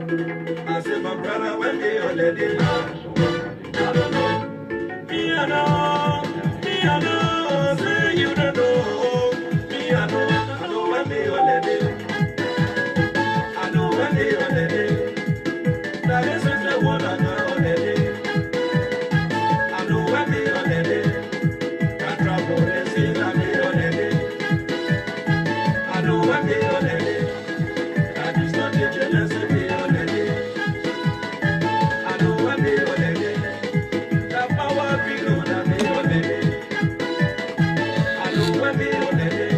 I said, my brother, when they holiday. I don't know. Me, I know. Say you don't know. Me, I know when they holiday. I know when they holiday. Now this is the one I know holiday. I know when they holiday. Can't travel this is I be holiday. I know when they holiday. I just not the jealous of the holiday. I know when they holiday. The power below the holiday. I know when they holiday.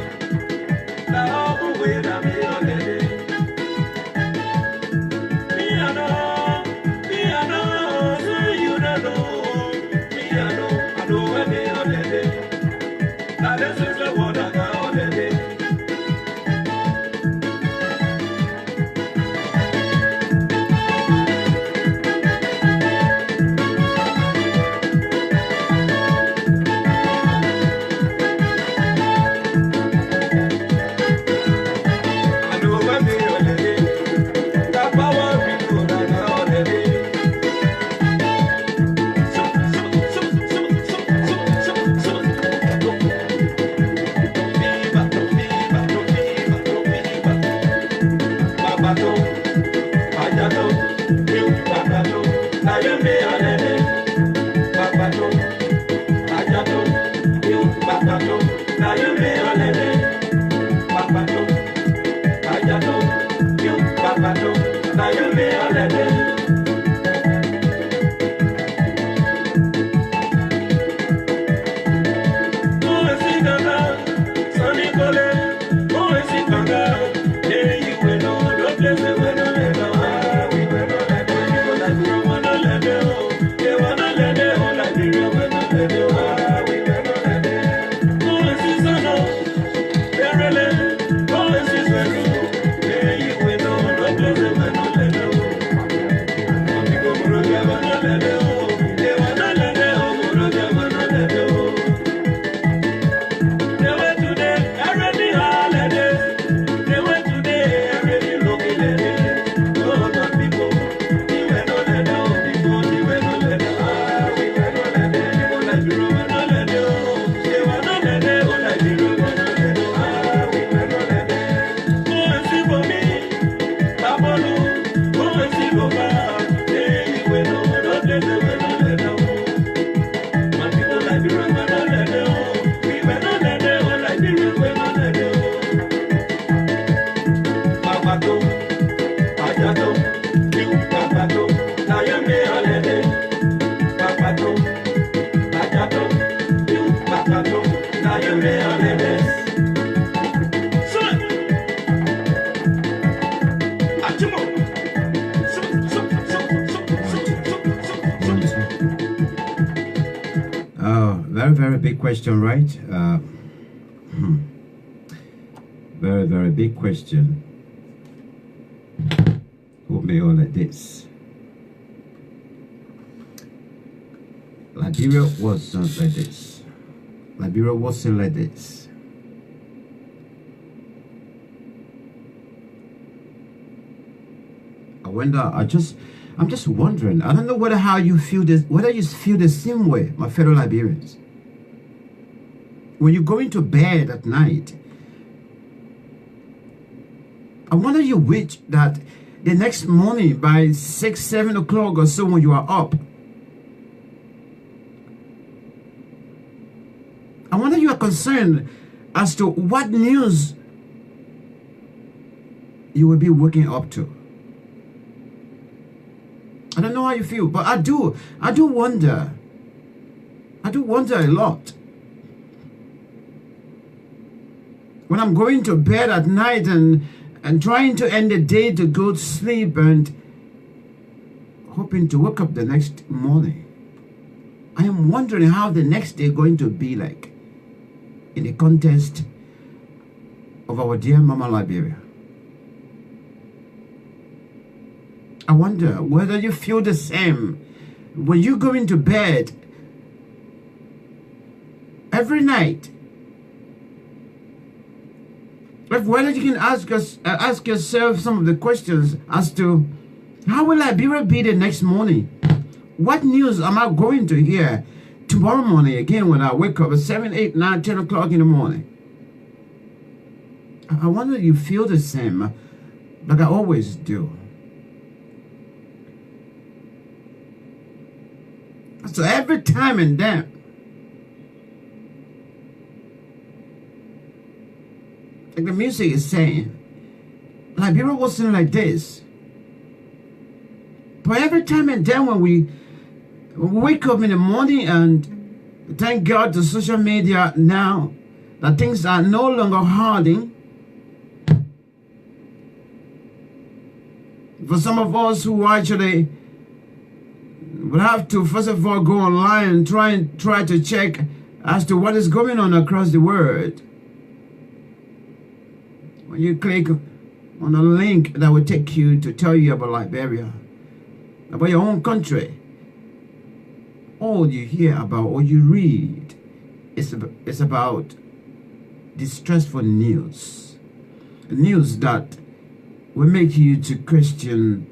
The whole way that they holiday. Very big question, right? Very big question. Who made all of this? Liberia wasn't like this. Liberia wasn't like this. I wonder. I'm just wondering. I don't know how you feel this. Whether you feel the same way, my fellow Liberians. When you go into bed at night, I wonder you wish that the next morning by 6, 7 o'clock or so when you are up, I wonder you are concerned as to what news you will be waking up to. I don't know how you feel, but I do wonder. I do wonder a lot. When I'm going to bed at night and trying to end the day to go to sleep and hoping to wake up the next morning, I am wondering how the next day is going to be like in the context of our dear Mama Liberia. I wonder whether you feel the same when you go into bed every night. Whether you can ask yourself some of the questions as to How will Liberia be the next morning? What news am I going to hear tomorrow morning again when I wake up at 7, 8, 9, 10 o'clock in the morning? I wonder if you feel the same, like I always do. So every time and then, like the music is saying, Liberia wasn't like this. But every time and then when we wake up in the morning, and thank God to social media now, that things are no longer hardening. For some of us who actually would have to first of all go online and try to check as to what is going on across the world. When you click on a link that will take you to tell you about Liberia, about your own country, all you hear about or you read is about distressful news. News that will make you to question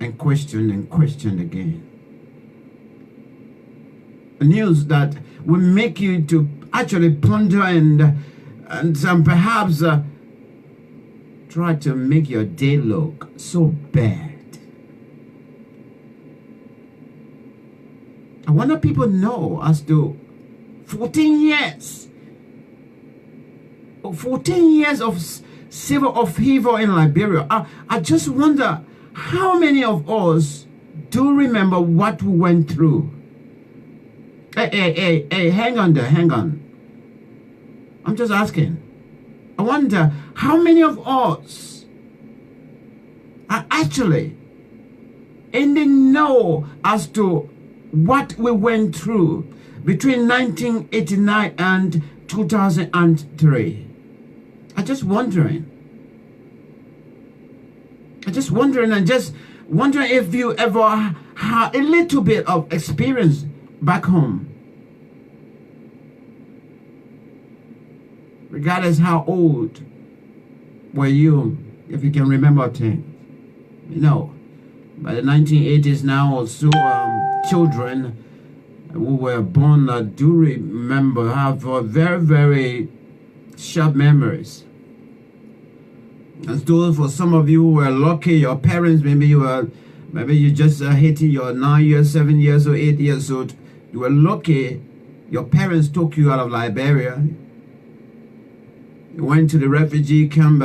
and question and question again. News that will make you to actually ponder and perhaps try to make your day look so bad. I wonder people know as to 14 years of civil upheaval in Liberia. I just wonder how many of us do remember what we went through. Hey, hang on there, hang on. I'm just asking. I wonder how many of us are actually in the know as to what we went through between 1989 and 2003. I'm just wondering and just wondering if you ever had a little bit of experience back home. Regardless how old were you, if you can remember things. You know, by the 1980s now or so, children who were born do remember, have very, very sharp memories. And so for some of you who were lucky, your parents, maybe you just hitting your 9 years, 7 years or 8 years old, you were lucky, your parents took you out of Liberia. You went to the refugee camp,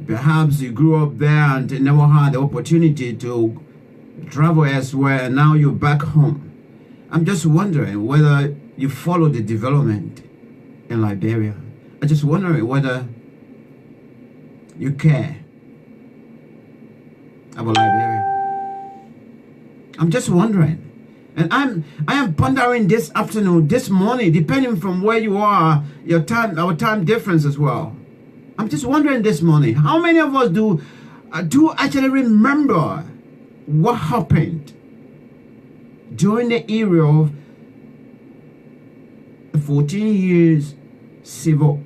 perhaps you grew up there and never had the opportunity to travel elsewhere, and now you're back home. I'm just wondering whether you follow the development in Liberia. I'm just wondering whether you care about Liberia. I'm just wondering. And I am pondering this afternoon, this morning, depending from where you are, your time, our time difference as well. I'm just wondering this morning, how many of us do actually remember what happened during the era of the 14 years civil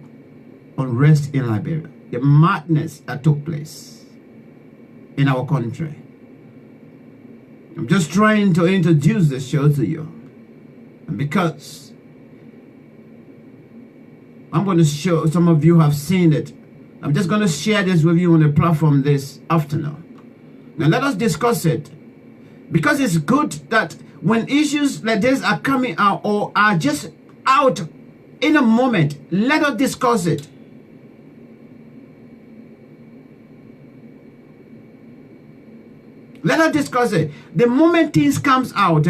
unrest in Liberia, the madness that took place in our country. I'm just trying to introduce the show to you, and because I'm going to show, some of you have seen it, I'm just going to share this with you on the platform this afternoon. Now let us discuss it, because it's good that when issues like this are coming out or are just out in a moment, let us discuss it. Let us discuss it. The moment things comes out,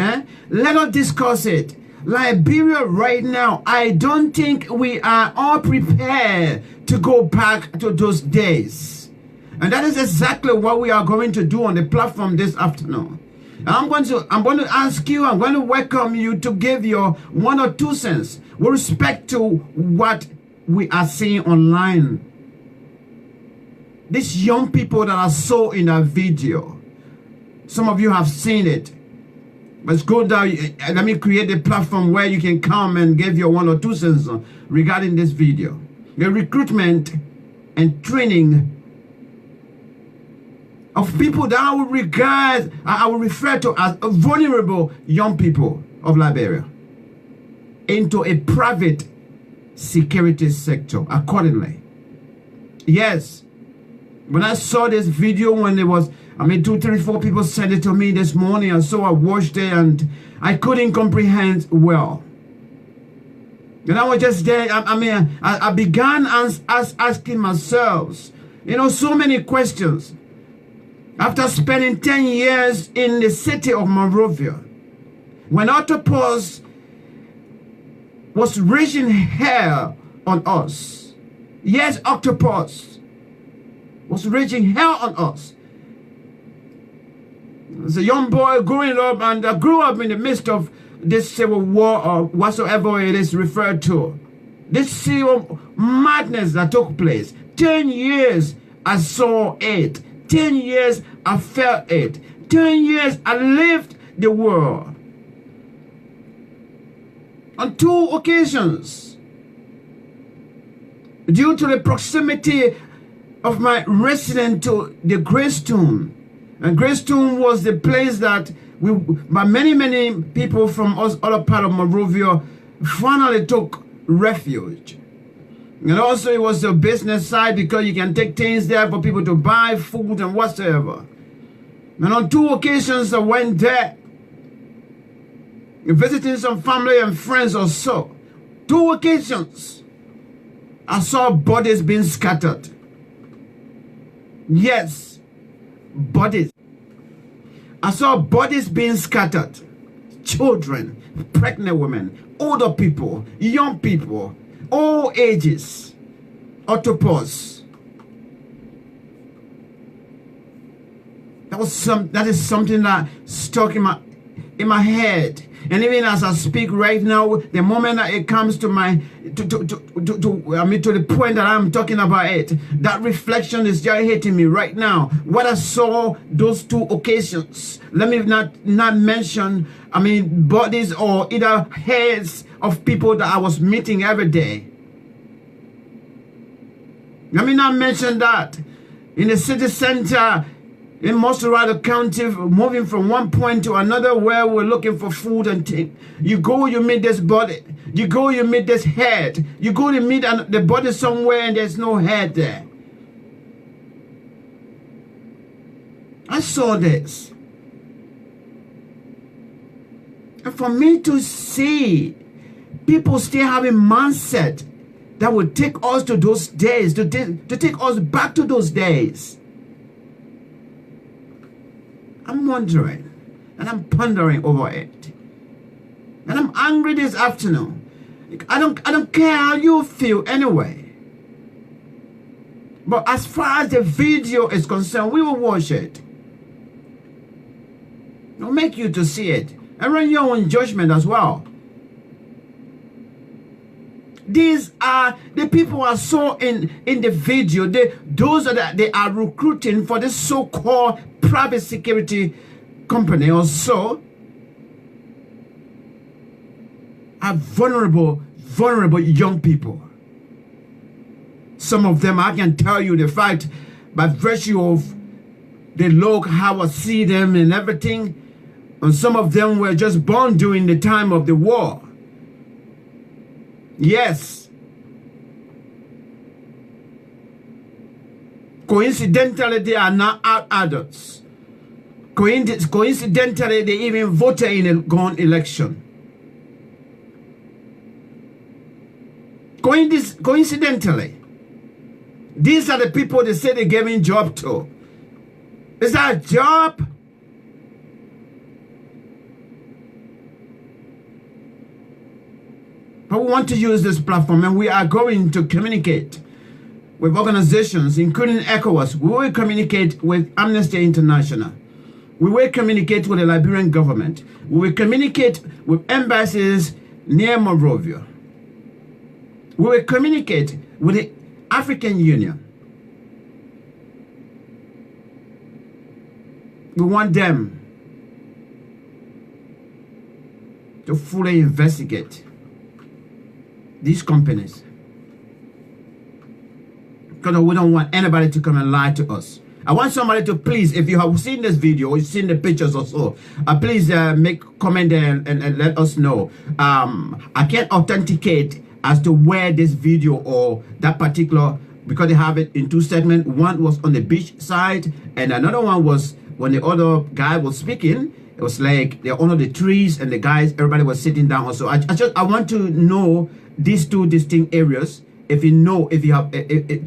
let us discuss it. Liberia right now, I don't think we are all prepared to go back to those days. And that is exactly what we are going to do on the platform this afternoon. I'm going to ask you, I'm going to welcome you to give your 1 or 2 cents with respect to what we are seeing online. These young people that are so in that video. Some of you have seen it. But it's good that let me create a platform where you can come and give your 1 or 2 cents regarding this video. The recruitment and training of people that I would refer to as vulnerable young people of Liberia into a private security sector accordingly. Yes, when I saw this video, when there was, 2, 3, 4 people sent it to me this morning, and so I watched it and I couldn't comprehend well. And I was just there, I began asking myself, so many questions. After spending 10 years in the city of Monrovia, when Octopus was raging hell on us. Yes, Octopus was raging hell on us. As a young boy growing up, and I grew up in the midst of this civil war, or whatsoever it is referred to. This civil madness that took place. 10 years I saw it. 10 years I felt it. 10 years I lived the war. On 2 occasions, due to the proximity of my residence to the Greystone, and Greystone was the place that many people from other part of Monrovia finally took refuge. And also it was a business side because you can take things there for people to buy food and whatsoever. And on 2 occasions I went there, visiting some family and friends or so. 2 occasions I saw bodies being scattered. Yes, bodies. I saw bodies being scattered. Children, pregnant women, older people, young people, all ages. Octopus. That is something that stuck in my head. And even as I speak right now, the moment that it comes to to the point that I'm talking about it, that reflection is just hitting me right now. What I saw those 2 occasions. Let me not mention, bodies or either heads of people that I was meeting every day. Let me not mention that in the city center in Mosterado County, moving from one point to another where we're looking for food and things. You go, you meet this body. You go, you meet this head. You go to meet the body somewhere and there's no head there. I saw this. And for me to see people still having mindset that will take us to those days, to take us back to those days. I'm wondering, and I'm pondering over it. And I'm angry this afternoon. I don't care how you feel anyway. But as far as the video is concerned, we will watch it. I'll make you to see it and run your own judgment as well. These are the people I saw in the video. Those that they are recruiting for this so-called private security company or so are vulnerable young people. Some of them, I can tell you the fact, by virtue of the look, how I see them and everything, and some of them were just born during the time of the war. Yes. Coincidentally, they are not adults. Coincidentally, they even voted in a gun election. Coincidentally, these are the people they say they gave in job to. Is that a job? But we want to use this platform, and we are going to communicate with organizations, including ECOWAS. We will communicate with Amnesty International. We will communicate with the Liberian government. We will communicate with embassies near Monrovia. We will communicate with the African Union. We want them to fully investigate these companies, because we don't want anybody to come and lie to us. I want somebody to please, if you have seen this video or you've seen the pictures or so, please make comment and let us know. I can't authenticate as to where this video or that particular, because they have it in two segments. One was on the beach side and another one was when the other guy was speaking. It was like they're under the trees and the guys, everybody was sitting down also. I want to know these two distinct areas. If you know, if you have,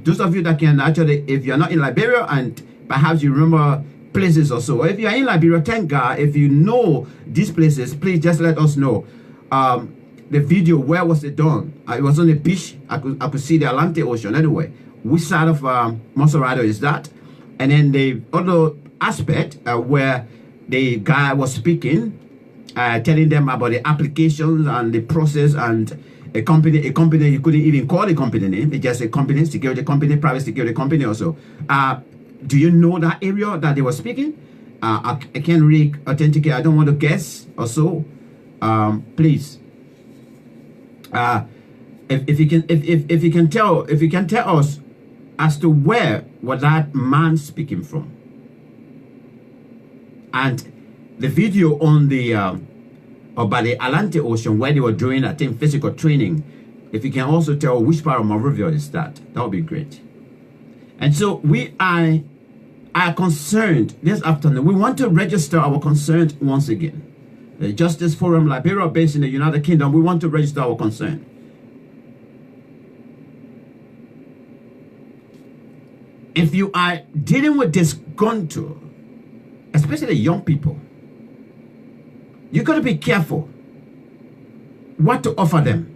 those of you that can actually, if you're not in Liberia and perhaps you remember places or so, or if you're in Liberia, thank God, if you know these places, please just let us know. The video, where was it done? It was on the beach. I could see the Atlantic Ocean anyway. Which side of Monserrado is that? And then the other aspect where the guy was speaking, telling them about the applications and the process, and a company you couldn't even call the company name. It's just a company, security company, private security company also. Do you know that area that they were speaking? I can't really authenticate. I don't want to guess or so. Please, if you can tell us as to where was that man speaking from. And the video on the by the Atlantic Ocean where they were doing, I think, physical training. If you can also tell which part of Monrovia is that would be great. And so we are concerned this afternoon. We want to register our concern once again. The Justice Forum-Liberia, based in the United Kingdom, we want to register our concern. If you are dealing with this gunto, especially young people, you got to be careful what to offer them.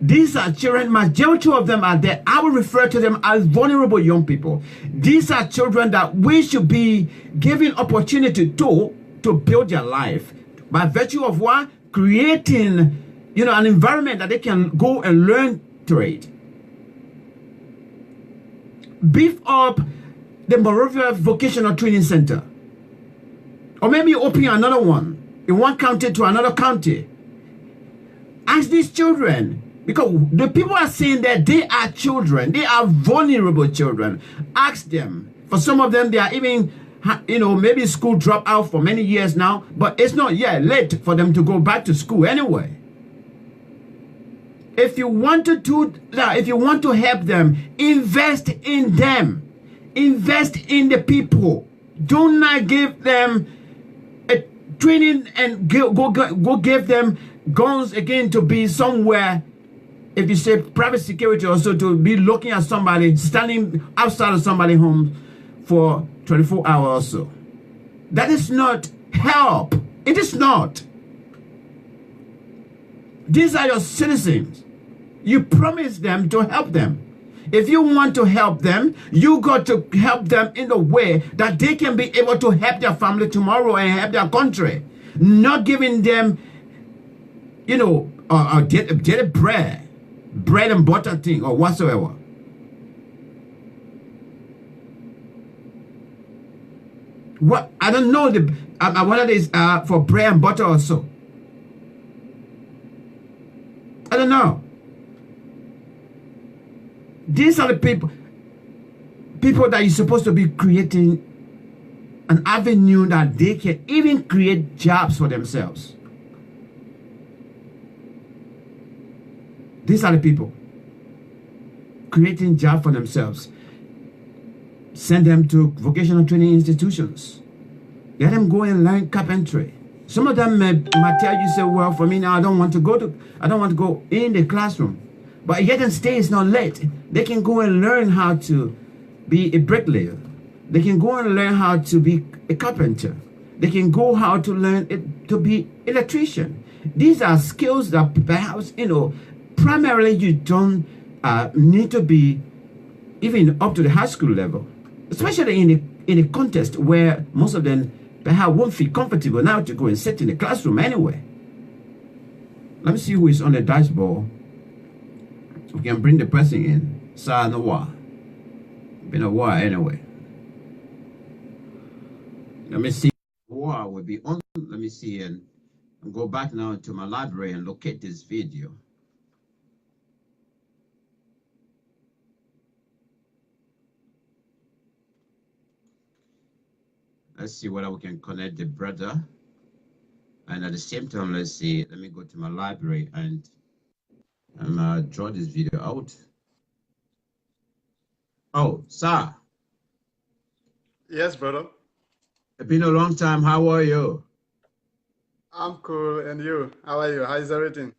These are children, majority of them are there. I will refer to them as vulnerable young people. These are children that we should be giving opportunity to build their life by virtue of what? Creating, an environment that they can go and learn trade. Beef up the Monrovia Vocational Training Center. Or maybe open another one in one county to another county. Ask these children, because the people are saying that they are children, they are vulnerable children. Ask them. For some of them, they are even, maybe school dropped out for many years now, but it's not yet late for them to go back to school anyway. If you want to do that, if you want to help them, invest in them. Invest in the people. Do not give them a training and go give them guns again to be somewhere. If you say private security, also to be looking at somebody standing outside of somebody's home for 24 hours or so. That is not help. It is not. These are your citizens. You promise them to help them. If you want to help them, you got to help them in a way that they can be able to help their family tomorrow and help their country. Not giving them, daily bread and butter thing or whatsoever. What? I don't know whether it is for bread and butter or so. I don't know. These are the people that you're supposed to be creating an avenue that they can even create jobs for themselves. These are the people creating jobs for themselves. Send them to vocational training institutions. Let them go and learn carpentry. Some of them might tell you, say, well, for me now, I don't want to go in the classroom. But yet and stay is not late. They can go and learn how to be a bricklayer. They can go and learn how to be a carpenter. They can go how to learn to be electrician. These are skills that perhaps, primarily you don't need to be even up to the high school level. Especially in a context where most of them perhaps won't feel comfortable now to go and sit in the classroom anyway. Let me see who is on the dice ball. We can bring the person in. Sa Noah. Been a while anyway. Let me see. Noah will be on. Let me see and go back now to my library and locate this video. Let's see whether we can connect the brother. And at the same time, let's see. Let me go to my library and draw this video out. Oh, sir. Yes, brother. It's been a long time. How are you? I'm cool. And you? How are you? How is everything?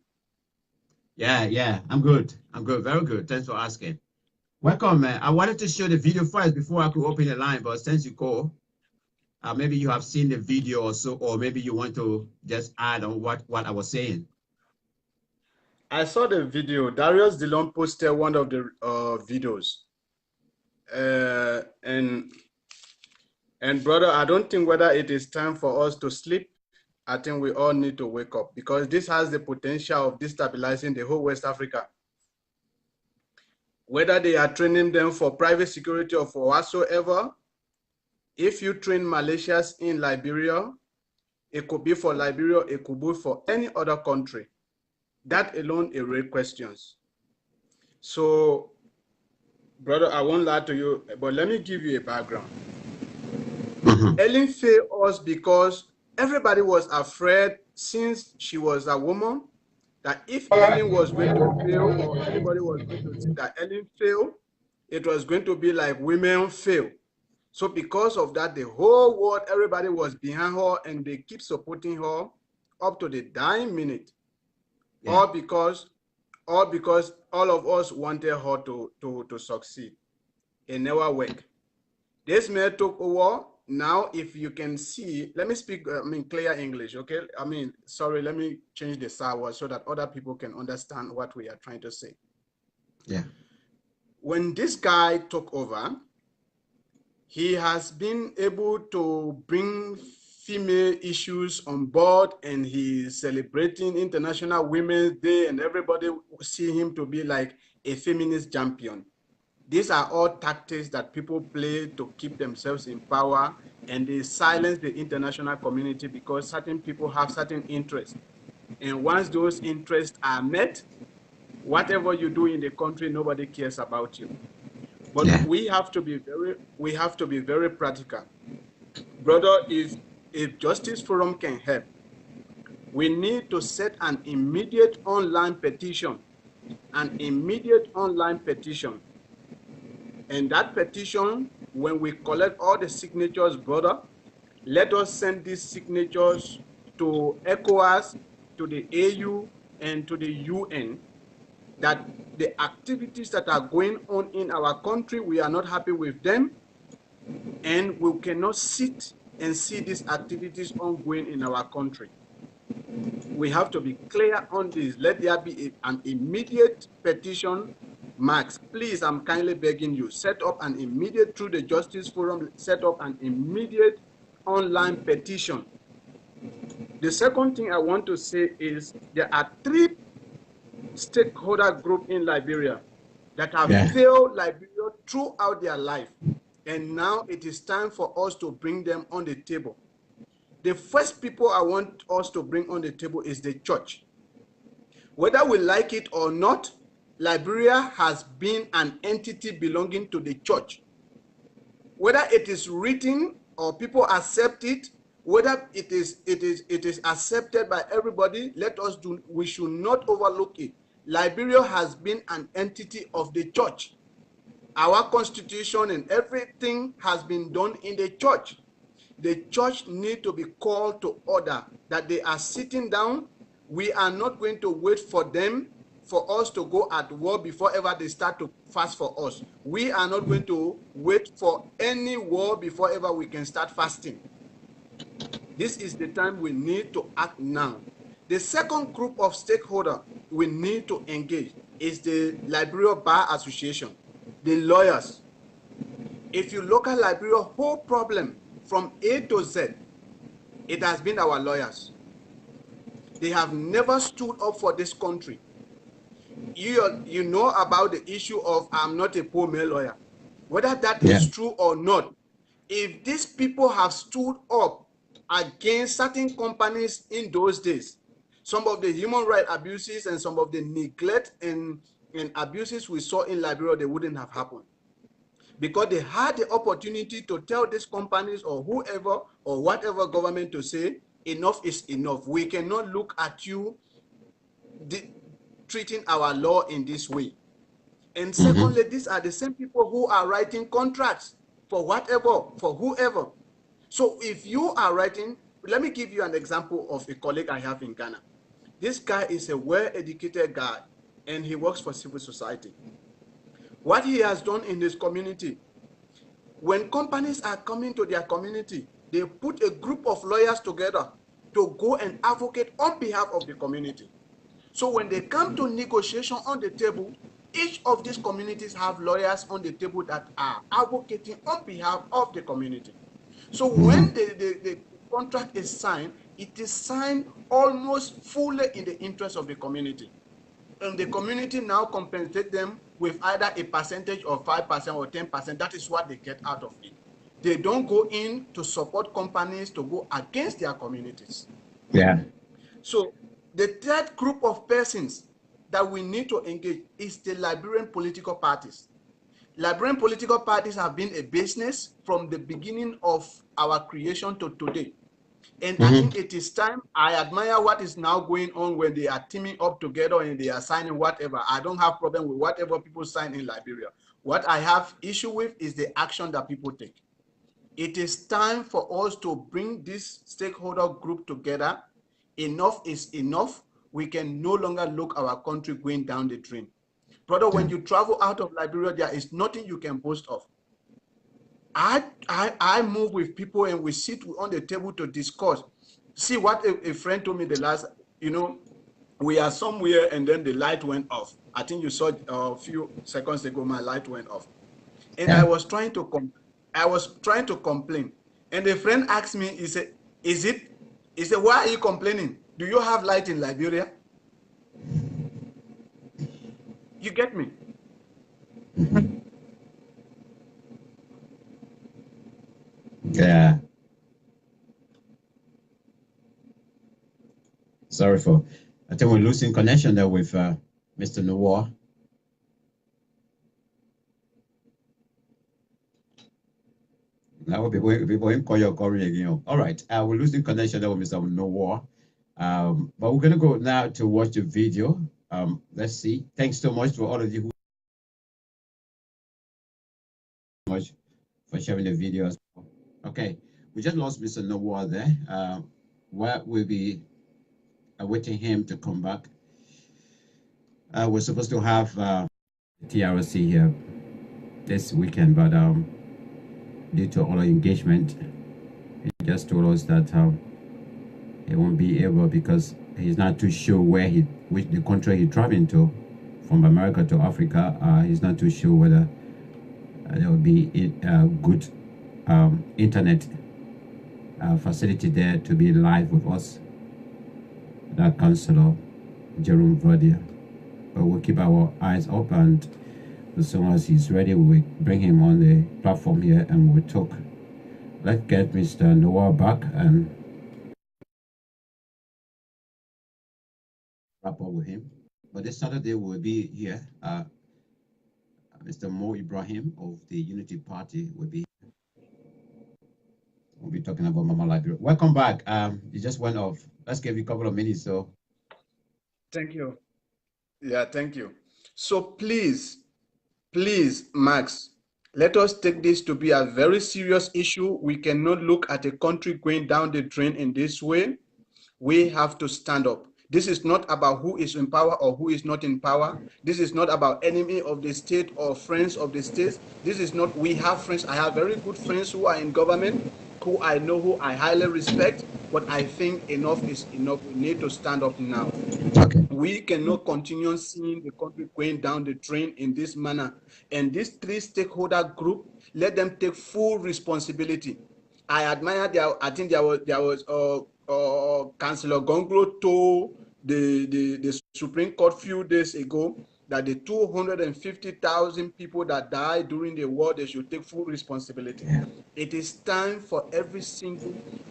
Yeah. I'm good. I'm good. Very good. Thanks for asking. Welcome, man. I wanted to show the video first before I could open the line, but since you call, maybe you have seen the video or so, or maybe you want to just add on what I was saying. I saw the video. Darius Dillon posted one of the videos. And brother, I don't think whether it is time for us to sleep. I think we all need to wake up because this has the potential of destabilizing the whole West Africa. Whether they are training them for private security or for whatsoever, if you train militias in Liberia, it could be for Liberia, it could be for any other country. That alone raises questions. So, brother, I won't lie to you, but let me give you a background. Ellen failed us because everybody was afraid since she was a woman that if Ellen was going to fail or anybody was going to say that Ellen failed, it was going to be like women fail. So because of that, the whole world, everybody was behind her and they keep supporting her up to the dying minute. Yeah. All because all of us wanted her to succeed. It never worked. This man took over. Now, if you can see, let me speak, clear English, okay? Sorry, let me change the sour so that other people can understand what we are trying to say. Yeah. When this guy took over, he has been able to bring female issues on board, and he's celebrating International Women's Day, and everybody see him to be like a feminist champion. These are all tactics that people play to keep themselves in power, and they silence the international community because certain people have certain interests. And once those interests are met, whatever you do in the country, nobody cares about you. But yeah, we have to be very practical. Brother, if Justice Forum can help, we need to set an immediate online petition. And that petition, when we collect all the signatures, brother, let us send these signatures to ECOWAS, to the AU, and to the UN, that the activities that are going on in our country, we are not happy with them, and we cannot sit and see these activities ongoing in our country. We have to be clear on this. Let there be an immediate petition. Max, please, I'm kindly begging you, set up an immediate, through the Justice Forum, set up an immediate online petition. The second thing I want to say is there are 3 stakeholder groups in Liberia that have failed Liberia throughout their life. And now it is time for us to bring them on the table. The first people I want us to bring on the table is the church. Whether we like it or not, Liberia has been an entity belonging to the church. Whether it is written or people accept it, whether it is accepted by everybody, we should not overlook it. Liberia has been an entity of the church. Our constitution and everything has been done in the church. The church needs to be called to order, that they are sitting down. We are not going to wait for them, for us to go at war before ever they start to fast for us. We are not going to wait for any war before ever we can start fasting. This is the time we need to act now. The second group of stakeholders we need to engage is the Liberia Bar Association, the lawyers. If you look at Liberia's whole problem from A to Z, it has been our lawyers. They have never stood up for this country. You know about the issue of I'm not a poor male lawyer. Whether that is true or not, if these people have stood up against certain companies in those days, some of the human rights abuses and some of the neglect and abuses we saw in Liberia, they wouldn't have happened. because they had the opportunity to tell these companies or whoever or whatever government to say, enough is enough. We cannot look at you treating our law in this way. And secondly, these are the same people who are writing contracts for whatever, for whoever. So if you are writing, let me give you an example of a colleague I have in Ghana. This guy is a well-educated guy, and he works for civil society. What he has done in his community, when companies are coming to their community, they put a group of lawyers together to go and advocate on behalf of the community. So when they come to negotiation on the table, each of these communities have lawyers on the table that are advocating on behalf of the community. So when the contract is signed, it is signed almost fully in the interest of the community. And the community now compensate them with either a percentage of 5% or 10%. That is what they get out of it. They don't go in to support companies to go against their communities. Yeah. So the third group of persons that we need to engage is the Liberian political parties. Liberian political parties have been a business from the beginning of our creation to today. And I think it is time. I admire what is now going on when they are teaming up together and they are signing whatever. I don't have problem with whatever people sign in Liberia. What I have issue with is the action that people take. It is time for us to bring this stakeholder group together. Enough is enough. We can no longer look our country going down the drain. Brother, when you travel out of Liberia, there is nothing you can boast of. I move with people and we sit on the table to discuss. See what a friend told me the last, we are somewhere and then the light went off. I think you saw a few seconds ago, my light went off. And I was trying to complain. And a friend asked me, he said, why are you complaining? Do you have light in Liberia? You get me? Yeah. Sorry for, I think we're losing connection there with Mr. Noah. Now we'll call your Corey again. All right, we're losing connection there with Mr. Noah. But we're gonna go now to watch the video. Let's see. Thanks so much for all of you who much for sharing the videos. Okay, we just lost Mr. Noah there. Where we'll be awaiting him to come back. We're supposed to have TRC here this weekend, but due to all the engagement, he just told us that he won't be able because he's not too sure where which the country he's traveling to, from America to Africa. He's not too sure whether there will be a good internet facility there to be live with us, that Councillor Jerome Verdia. But we'll keep our eyes up, and as soon as he's ready, we'll bring him on the platform here and we'll talk. Let's get Mr. Noah back and wrap up with him. But this Saturday we'll be here. Mr. Mo Ibrahim of the Unity Party will be here. We'll be talking about Mama Liberia. Welcome back. You just went off. Let's give you a couple of minutes. So thank you. Yeah, thank you. So please, Max, let us take this to be a very serious issue. We cannot look at a country going down the drain in this way. We have to stand up. This is not about who is in power or who is not in power. This is not about enemy of the state or friends of the state. This is not, we have friends. I have very good friends who are in government, who I know, who I highly respect, but I think enough is enough. We need to stand up now. okay. We cannot continue seeing the country going down the drain in this manner. And this three stakeholder group, let them take full responsibility. I admire I think there was Councillor Gonglo told the Supreme Court a few days ago that the 250,000 people that died during the war, they should take full responsibility. Yeah. It is time for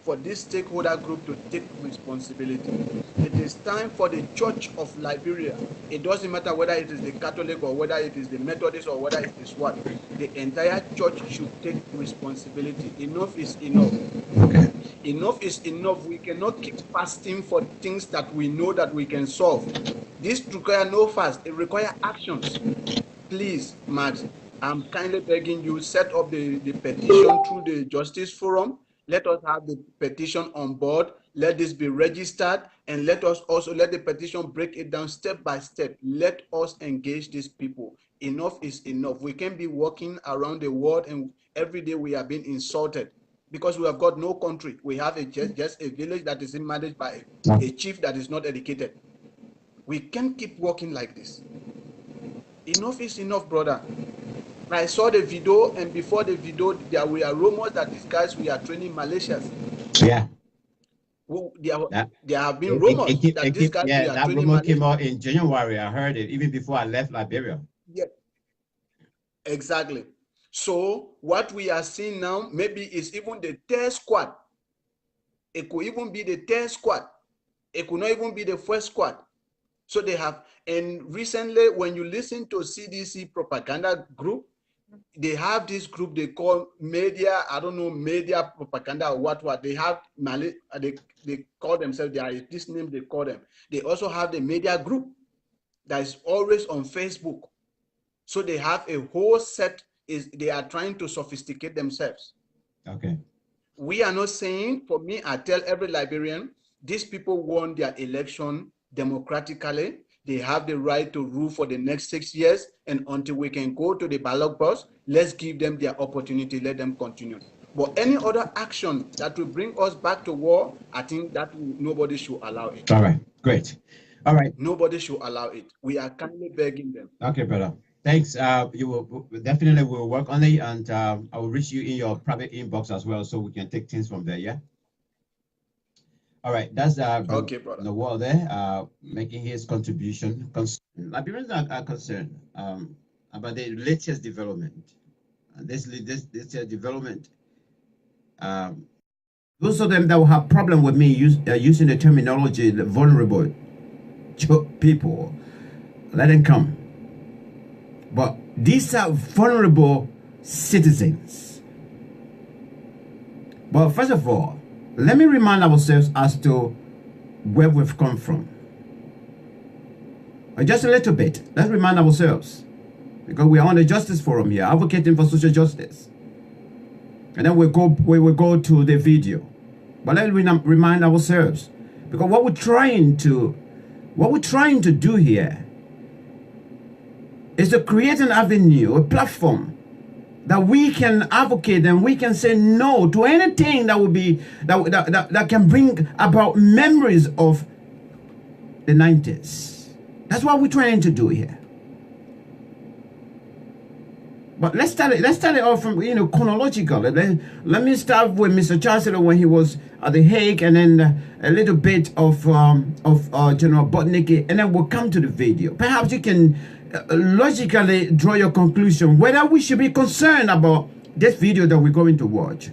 for this stakeholder group to take responsibility. It is is time for the Church of Liberia. It doesn't matter whether it is the Catholic or whether it is the Methodist or whether it is what. The entire church should take responsibility. Enough is enough. Okay. Enough is enough. We cannot keep fasting for things that we know that we can solve. This requires no fast. It requires actions. Please, Max, I'm kindly begging you, set up the petition through the Justice Forum. Let us have the petition on board. Let this be registered, and let us also let the petition break it down step by step. Let us engage these people. Enough is enough. We can't be walking around the world and every day we are being insulted because we have got no country. We have just a village that is managed by a chief that is not educated. We can't keep walking like this. Enough is enough, brother. I saw the video, and before the video, there were rumors that these guys were training Malaysians. Yeah. Well, there have been rumors that these guys yeah, were that training rumor Malaysians. came out in January. I heard it even before I left Liberia. Yeah, exactly. So what we are seeing now, maybe is even the third squad. It could even be the third squad. It could not even be the first squad. So they have, and recently when you listen to CDC propaganda group, they have this group they call media, I don't know, media propaganda or what. They have, they call themselves, there is this name they call them. They also have the media group that is always on Facebook. So they have a whole set, they are trying to sophisticate themselves. Okay. We are not saying, for me, I tell every Liberian, these people won their election democratically. They have the right to rule for the next 6 years, and until we can go to the ballot box, let's give them their opportunity, let them continue. But any other action that will bring us back to war, I think that nobody should allow it. All right, great. All right. Nobody should allow it. We are kindly begging them. Okay, brother. Thanks. You will definitely will work on it, and I will reach you in your private inbox as well, so we can take things from there. Yeah. All right, that's Okay, brother. the wall there, making his contribution. Liberians are concerned about the latest development. This development. Those of them that will have problem with me using the terminology the vulnerable people, let them come. But these are vulnerable citizens. But first of all, let me remind ourselves as to where we've come from. Just a little bit. Let's remind ourselves. Because we are on the Justice Forum here, advocating for social justice. And then we will go to the video. But let's remind ourselves. Because what we're trying to do here is to create an avenue, a platform that we can advocate and we can say no to anything that will be that can bring about memories of the 90s. That's what we're trying to do here. But let's start it off from chronological. Let me start with Mr. Chancellor when he was at the Hague, and then a little bit of General Botnicki, and then we'll come to the video. Perhaps you can logically draw your conclusion whether we should be concerned about this video that we're going to watch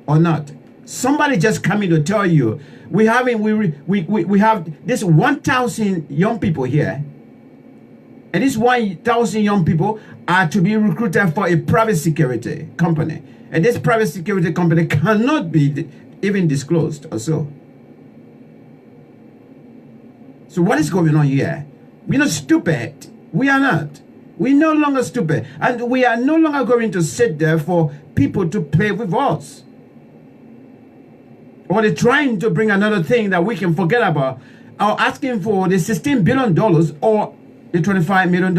or not. Somebody just coming to tell you we have this 1,000 young people here, and this 1,000 young people are to be recruited for a private security company, and this private security company cannot be even disclosed or so. So what is going on here? We're not stupid. We are not. We're no longer stupid. And we are no longer going to sit there for people to play with us. Or they're trying to bring another thing that we can forget about. Or asking for the $16 billion or the $25 million.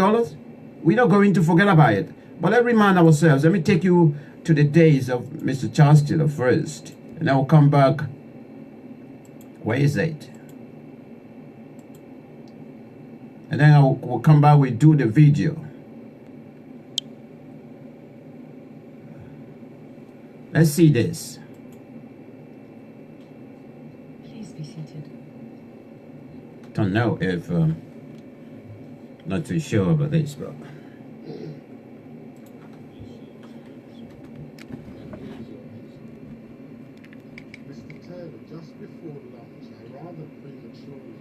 We're not going to forget about it. But let's remind ourselves. Let me take you to the days of Mr. Chancellor first. And I will come back. Where is it? And then we'll come back, we'll do the video. Let's see this. Please be seated. Don't know if, not too sure about this, but. Mr. Taylor, just before lunch, I rather prematurely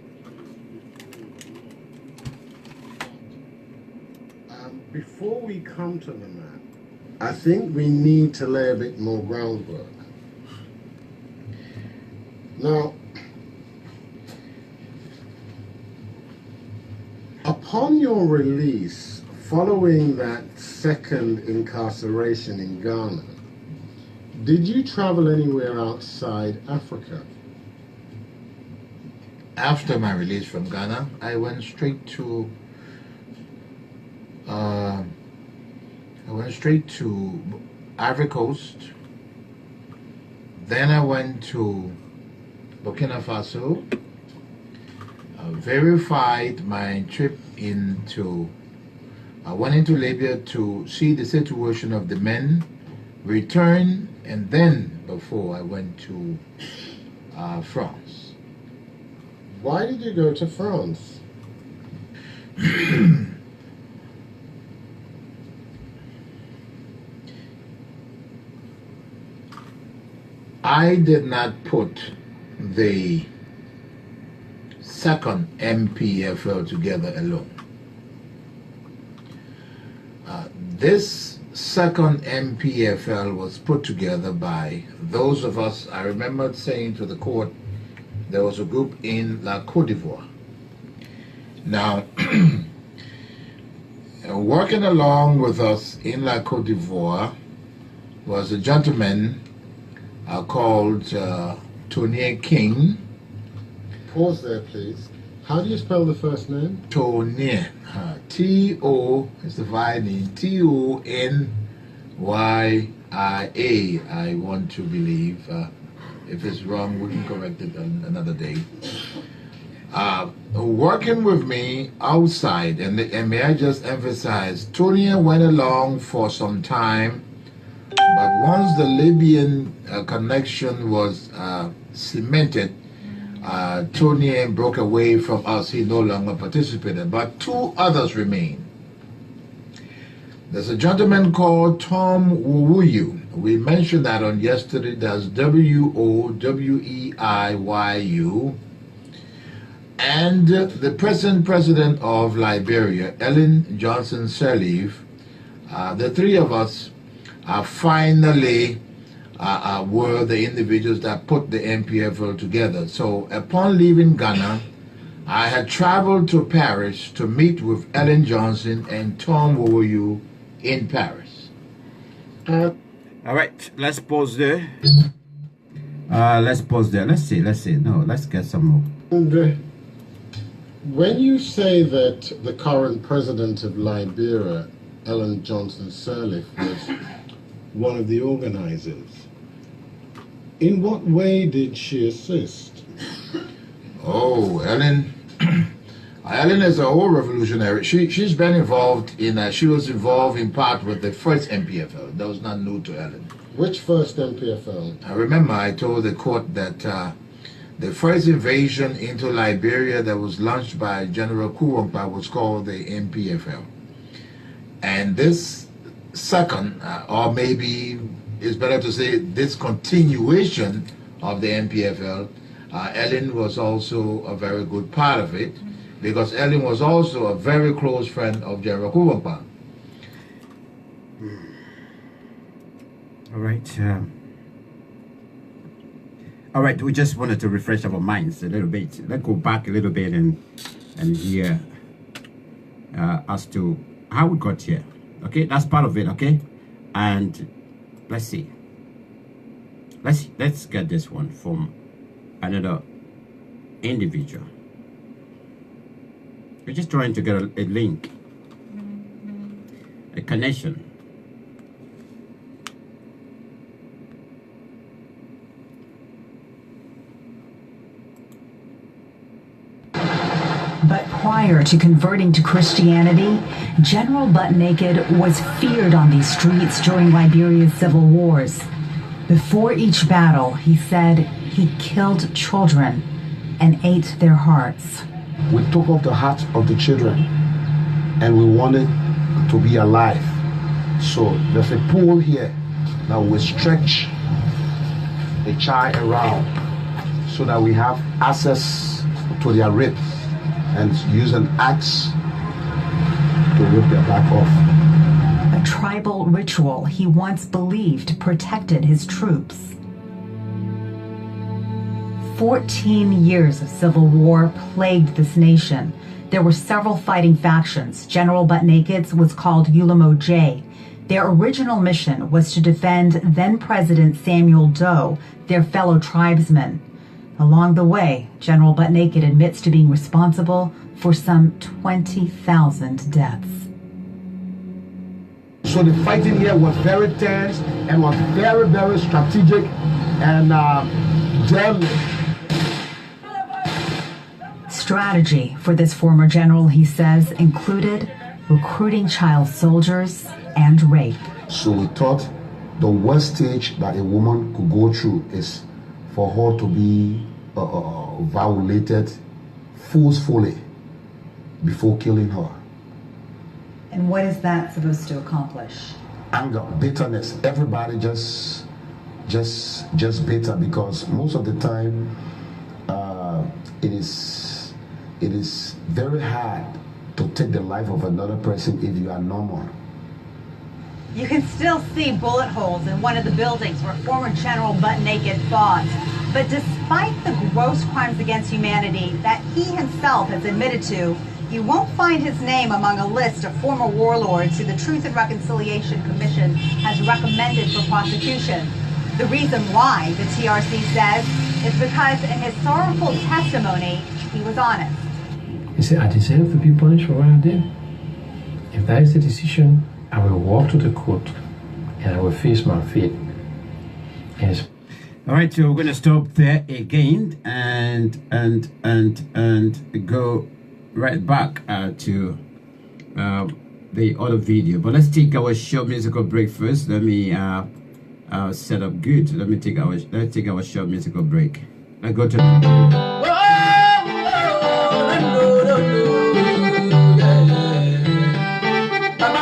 Before we come to the map, I think we need to lay a bit more groundwork. Now, upon your release, following that second incarceration in Ghana, did you travel anywhere outside Africa? After my release from Ghana, I went straight to Ivory Coast. Then I went to Burkina Faso. Verified my trip into. I went into Libya to see the situation of the men, returned, and then before I went to France. Why did you go to France? I did not put the second MPFL together alone. This second MPFL was put together by those of us. I remember saying to the court, there was a group in La Côte d'Ivoire. Now, working along with us in La Côte d'Ivoire was a gentleman called Tony King. Pause there, please. How do you spell the first name? Tony. T-O is the file name. T-O-N-Y-I-A. I want to believe. If it's wrong, we can correct it another day. Working with me outside, and may I just emphasize, Tony went along for some time, but once the Libyan connection was cemented, Tony broke away from us. He no longer participated, but two others remain. There's a gentleman called Tom Woweiyu. We mentioned that on yesterday. That's W-O-W-E-I-Y-U. And the present president of Liberia, Ellen Johnson Sirleaf. The three of us finally were the individuals that put the MPFL together. So upon leaving Ghana, I had traveled to Paris to meet with Ellen Johnson and Tom Woweiyu in Paris. All right, let's pause there. Let's pause there. Let's see. No, let's get some more. And, when you say that the current president of Liberia, Ellen Johnson Sirleaf, was one of the organizers, in what way did she assist? Oh, Ellen. Ellen is a whole revolutionary. She's been involved in. She was involved in part with the first MPFL. That was not new to Ellen. Which first MPFL? I remember I told the court that the first invasion into Liberia that was launched by General Kuwompa was called the MPFL, and this second, or maybe it's better to say this continuation of the MPFL, Ellen was also a very good part of it, because Ellen was also a very close friend of General Kuwompa. All right, we just wanted to refresh our minds a little bit. Let's go back a little bit and hear as to how we got here. Okay, that's part of it. Okay, and let's see. Let's get this one from another individual. We're just trying to get a link, a connection. But prior to converting to Christianity, General Butt Naked was feared on these streets during Liberia's civil wars. Before each battle, he said he killed children and ate their hearts. We took off the hearts of the children and we wanted to be alive. So there's a pole here that we stretch the child around so that we have access to their ribs, and use an axe to rip their back off. A tribal ritual he once believed protected his troops. 14 years of civil war plagued this nation. There were several fighting factions. General Butt Naked's was called Ulamo J. Their original mission was to defend then-President Samuel Doe, their fellow tribesmen. Along the way, General Butt Naked admits to being responsible for some 20,000 deaths. So the fighting here was very tense and was very, very strategic and deadly. Strategy for this former general, he says, included recruiting child soldiers and rape. So we thought the worst stage that a woman could go through is for her to be violated forcefully before killing her. And what is that supposed to accomplish? Anger, bitterness. Everybody just bitter, because most of the time it is very hard to take the life of another person if you are normal. You can still see bullet holes in one of the buildings where former General Butt Naked fought. But despite the gross crimes against humanity that he himself has admitted to, you won't find his name among a list of former warlords who the Truth and Reconciliation Commission has recommended for prosecution. The reason why, the TRC says, is because in his sorrowful testimony, he was honest. He said, I deserve to be punished for what I did. If that is the decision, I will walk to the court and I will face my fate. All right, so we're going to stop there again and go right back to the other video. But let's take our short musical break first. Let me set up good. Let's take our short musical break. Let's go to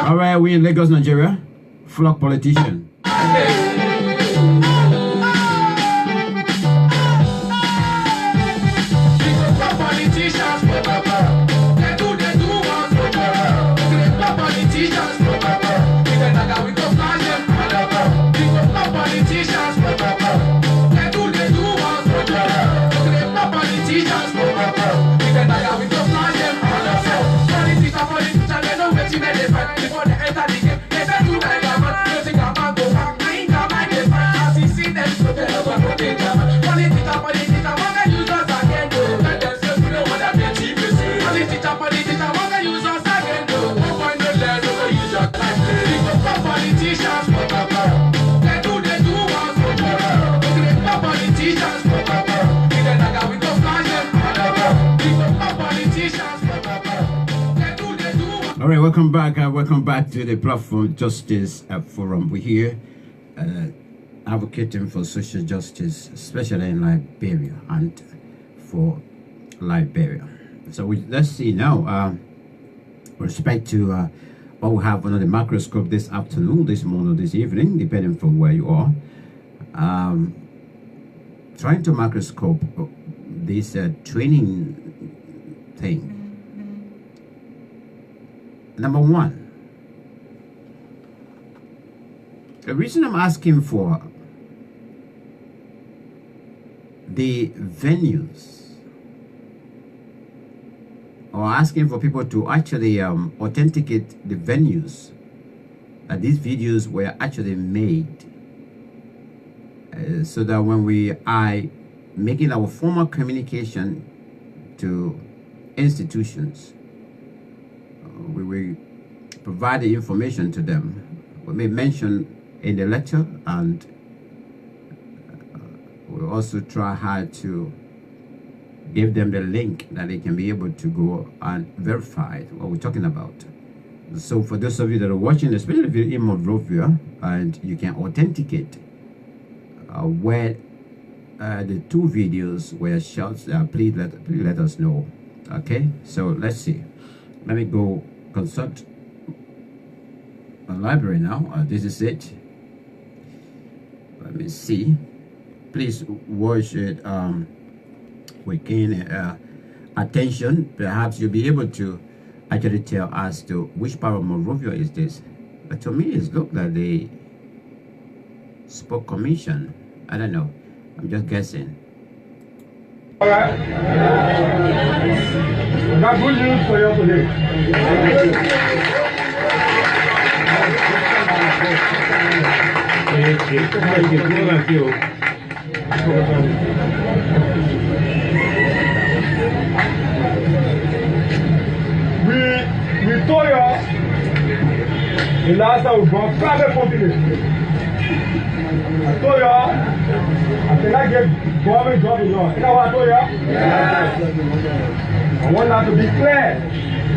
all right, we're in Lagos, Nigeria. Flock politician. All right, welcome back. Welcome back to the platform Justice Forum. We're here advocating for social justice, especially in Liberia and for Liberia. So let's see now, with respect to what we have under the microscope this afternoon, this morning, this evening, depending from where you are. Trying to microscope this training thing. Number one, the reason I'm asking for the venues, or asking for people to actually authenticate the venues that these videos were actually made, so that when we are making our formal communication to institutions, we will provide the information to them. We may mention in the lecture, and we'll also try hard to give them the link that they can be able to go and verify what we're talking about. So for those of you that are watching, especially if you're in Monrovia and you can authenticate where the two videos were shot, please let us know. Okay, so let's see. Let me go consult a library now. This is it. Let me see. Please watch it with keen attention. Perhaps you'll be able to actually tell as to which part of Monrovia is this. But to me, it looked like the Sport Commission. I don't know. I'm just guessing. All right. I got good news for you today. We told you the last time we brought private company. I told you I cannot get government job in law. You know what I told you? Yes. I want that to be clear.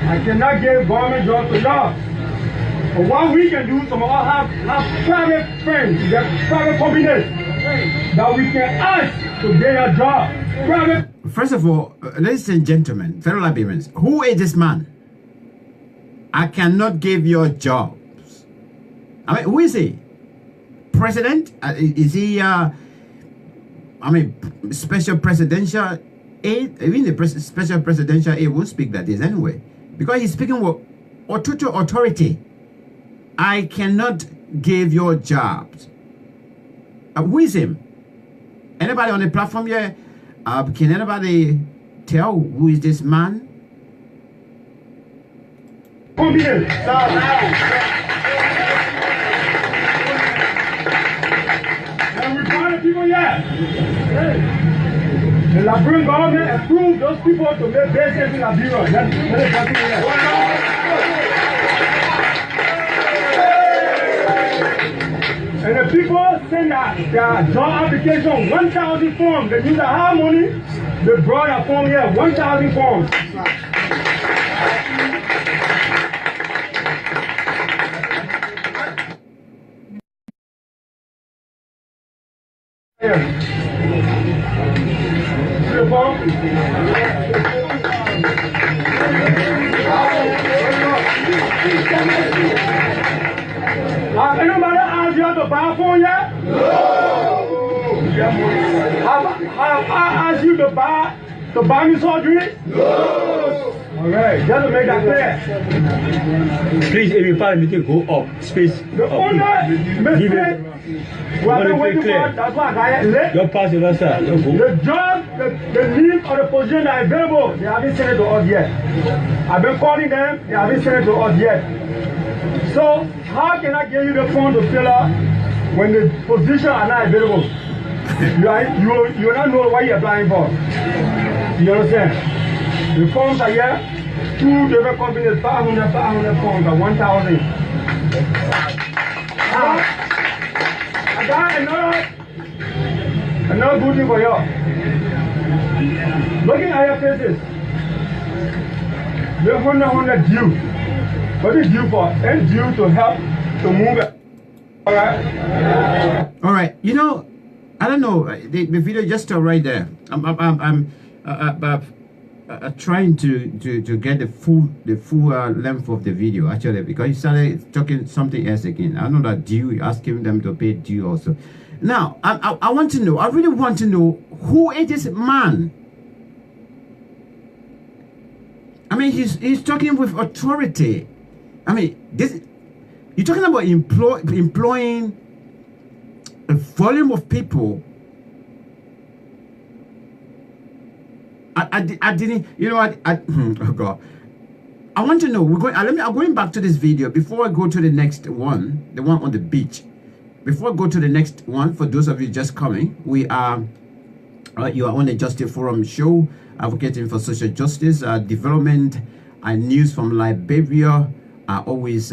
I cannot give government job to law. But what we can do, some of us have private friends, private companies that we can ask to get a job. Private. First of all, ladies and gentlemen, fellow Liberians, who is this man? I cannot give your jobs. I mean, who is he? President? Is he, special presidential aid? Even the special presidential aid will speak that is anyway. Because he's speaking with authority. I cannot give your jobs. Who is him? Anybody on the platform here? Can anybody tell who is this man? And we find the people yet. The Liberian government approved those people to make business in Liberia. Let it continue here. And the people send their job application 1,000 forms. They use the hard money. They brought a form here, 1,000 forms. Have anybody asked you to buy a phone yet? No. Have I asked you to buy me surgery? No. All right, just to make that clear. Please, if you find me to go up, space. The owner, mistake. We have been waiting for, that's why I got late. Your pass your sir. The job, the need or the position that are available, they haven't sent it to us yet. I've been calling them, they haven't sent it to us yet. So, how can I give you the phone to fill out when the positions are not available? You don't know what you're applying for. You understand? The forms are here. 2 different companies, 500 forms, or 1,000. I got another good thing for you. Looking at your faces, the 100 due. What is due for? And due to help to move it. All right. All right. You know, I don't know. The video just right there. I'm trying to get the full length of the video actually, because he started talking something else again. I know that due, asking them to pay due also. Now I want to know. I really want to know who is this man. I mean, he's talking with authority. I mean, you're talking about employing a volume of people. I didn't, you know what? Oh God. I want to know. I'm going back to this video before I go to the next one, the one on the beach. Before I go to the next one, for those of you just coming, you are on the Justice Forum show, advocating for social justice, development, and news from Liberia are always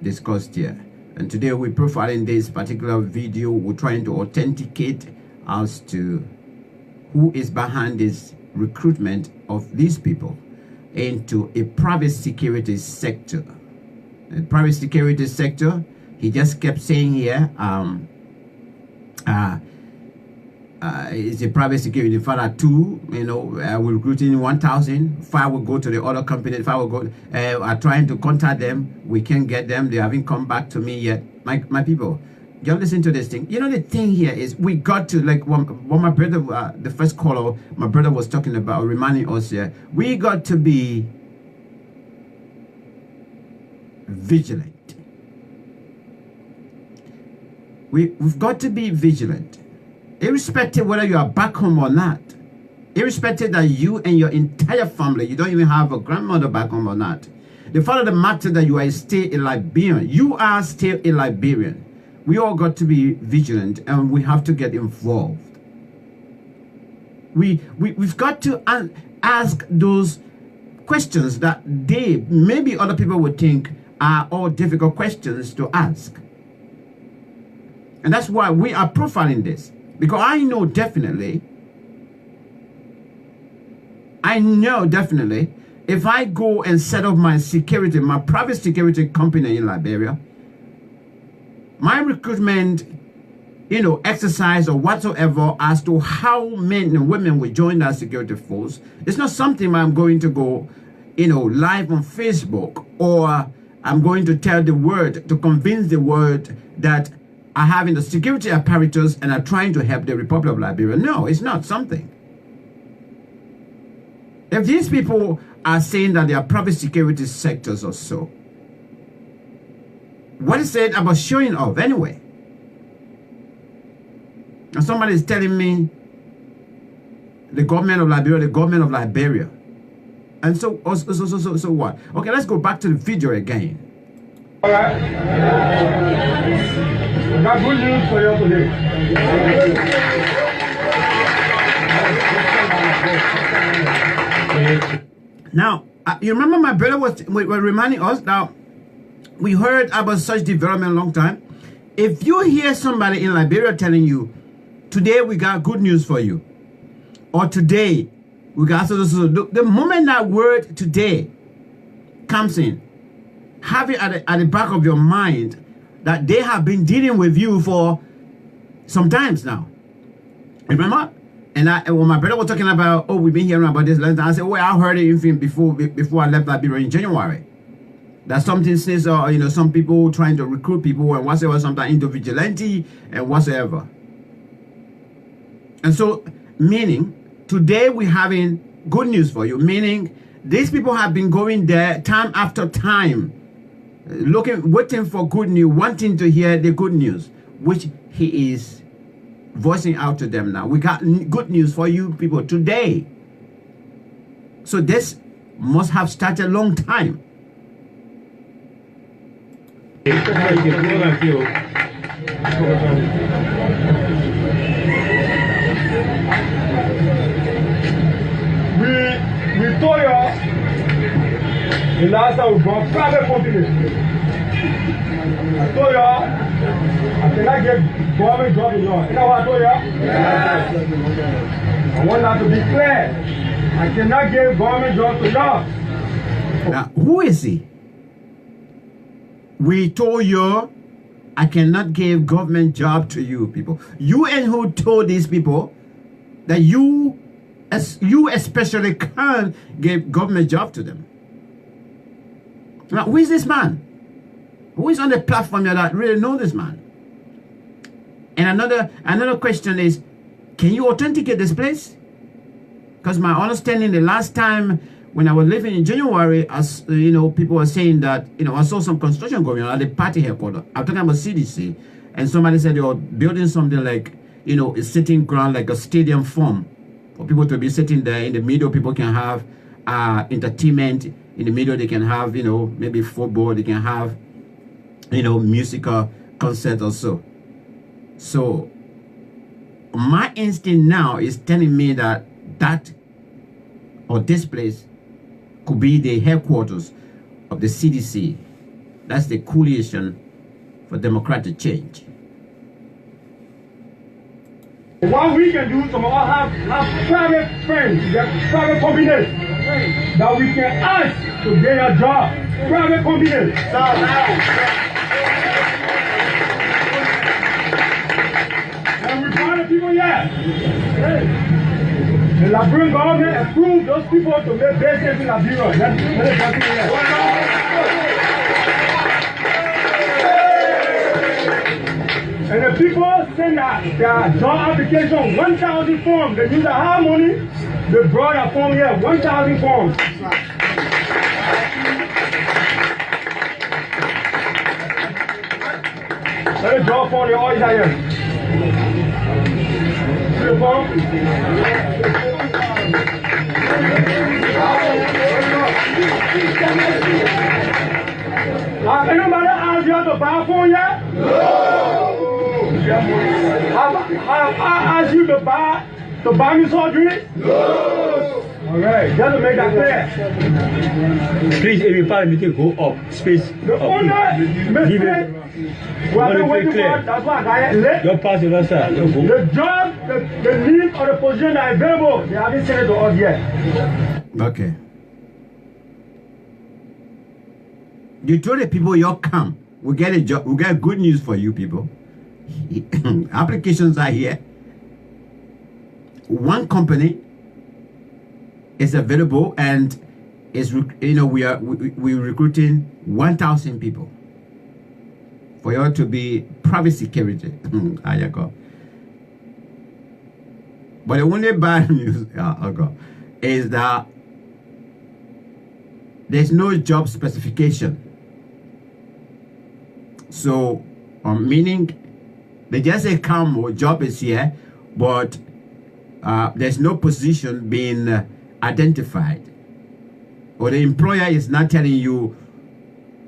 discussed here. And today we're profiling this particular video. We're trying to authenticate as to who is behind this recruitment of these people into a private security sector. The private security sector, he just kept saying here, it's a private security. Father 2, you know, we're recruiting 1,000. 5 will go to the other company. 5 will go. Are trying to contact them. We can't get them. They haven't come back to me yet. My people, you listen to this thing. You know, the thing here is we got to, like what my brother, the first caller, my brother was talking about, reminding us here. We got to be vigilant. We've got to be vigilant, irrespective whether you are back home or not, irrespective that you and your entire family, you don't even have a grandmother back home or not. The fact of the matter that you are still a Liberian, you are still a Liberian. We all got to be vigilant, and we have to get involved. We've got to ask those questions that maybe other people would think are all difficult questions to ask. And that's why we are profiling this. Because I know definitely, if I go and set up my security, my private security company in Liberia, my recruitment, exercise or whatsoever as to how men and women will join that security force, it's not something I'm going to go, live on Facebook, or I'm going to tell the world, to convince the world that are having the security apparatus and are trying to help the Republic of Liberia. No, it's not something. If these people are saying that they are private security sectors or so, what is it about showing off anyway? And somebody is telling me the government of Liberia. And so what? Okay, let's go back to the video again. All right. I got good news for you today. Now, you remember my brother was reminding us that we heard about such development a long time. If you hear somebody in Liberia telling you, today we got good news for you, or today we got the moment that word today comes in, have it at the back of your mind that they have been dealing with you for some times now. Remember? And when my brother was talking about, we've been hearing about this, I said, I heard it even before I left Liberia in January. That something says, some people trying to recruit people and whatsoever, sometimes into vigilante and whatsoever. And so, meaning, today we're having good news for you, meaning these people have been going there time after time, waiting for good news, wanting to hear the good news, which he is voicing out to them now. We got good news for you people today. So this must have started a long time. We told you the last time we brought private companies. I told you I cannot get government job in law. You know what I told you? Yes. I want that to be clear. I cannot give government job to y'all. Now, who is he? We told you I cannot give government job to you people. You and who told these people that you especially can't give government job to them? Now, who is this man? Who is on the platform that really know this man? And another question is, can you authenticate this place? Because my understanding, the last time when I was living in January, as people were saying that, I saw some construction going on at the party headquarters. I'm talking about CDC, and somebody said they were building something like, a sitting ground, like a stadium form, for people to be sitting there. In the middle, people can have entertainment. In the middle, they can have, maybe football. They can have, musical concert or so. So my instinct now is telling me that this place could be the headquarters of the CDC. That's the Coalition for Democratic Change. What we can do, some of us have private friends, private companies that we can ask to get a job. Private companies. And we find the people yet. The Liberian government approved those people to make business in Liberia. And the people send their job application, 1,000 forms. They use the hard money. They brought a form here, 1,000 forms. Let me draw for the all here. Anybody ask you to buy phone yet? No. Have I asked you to buy me surgery? No. All right, just to make that clear. Please, if you find me to go up, space. The owner, mistake. We have been waiting for. That's why I late. Your pass your sir. The job, the need or the position that is available, they haven't sent it to us yet. Okay. You told the people you'll come. We get a job. We get good news for you people. Applications are here. One company is available and is we're recruiting 1,000 people for you to be private security. But the only bad news is that there's no job specification. So, meaning they just say come or job is here, but there's no position being identified, or the employer is not telling you,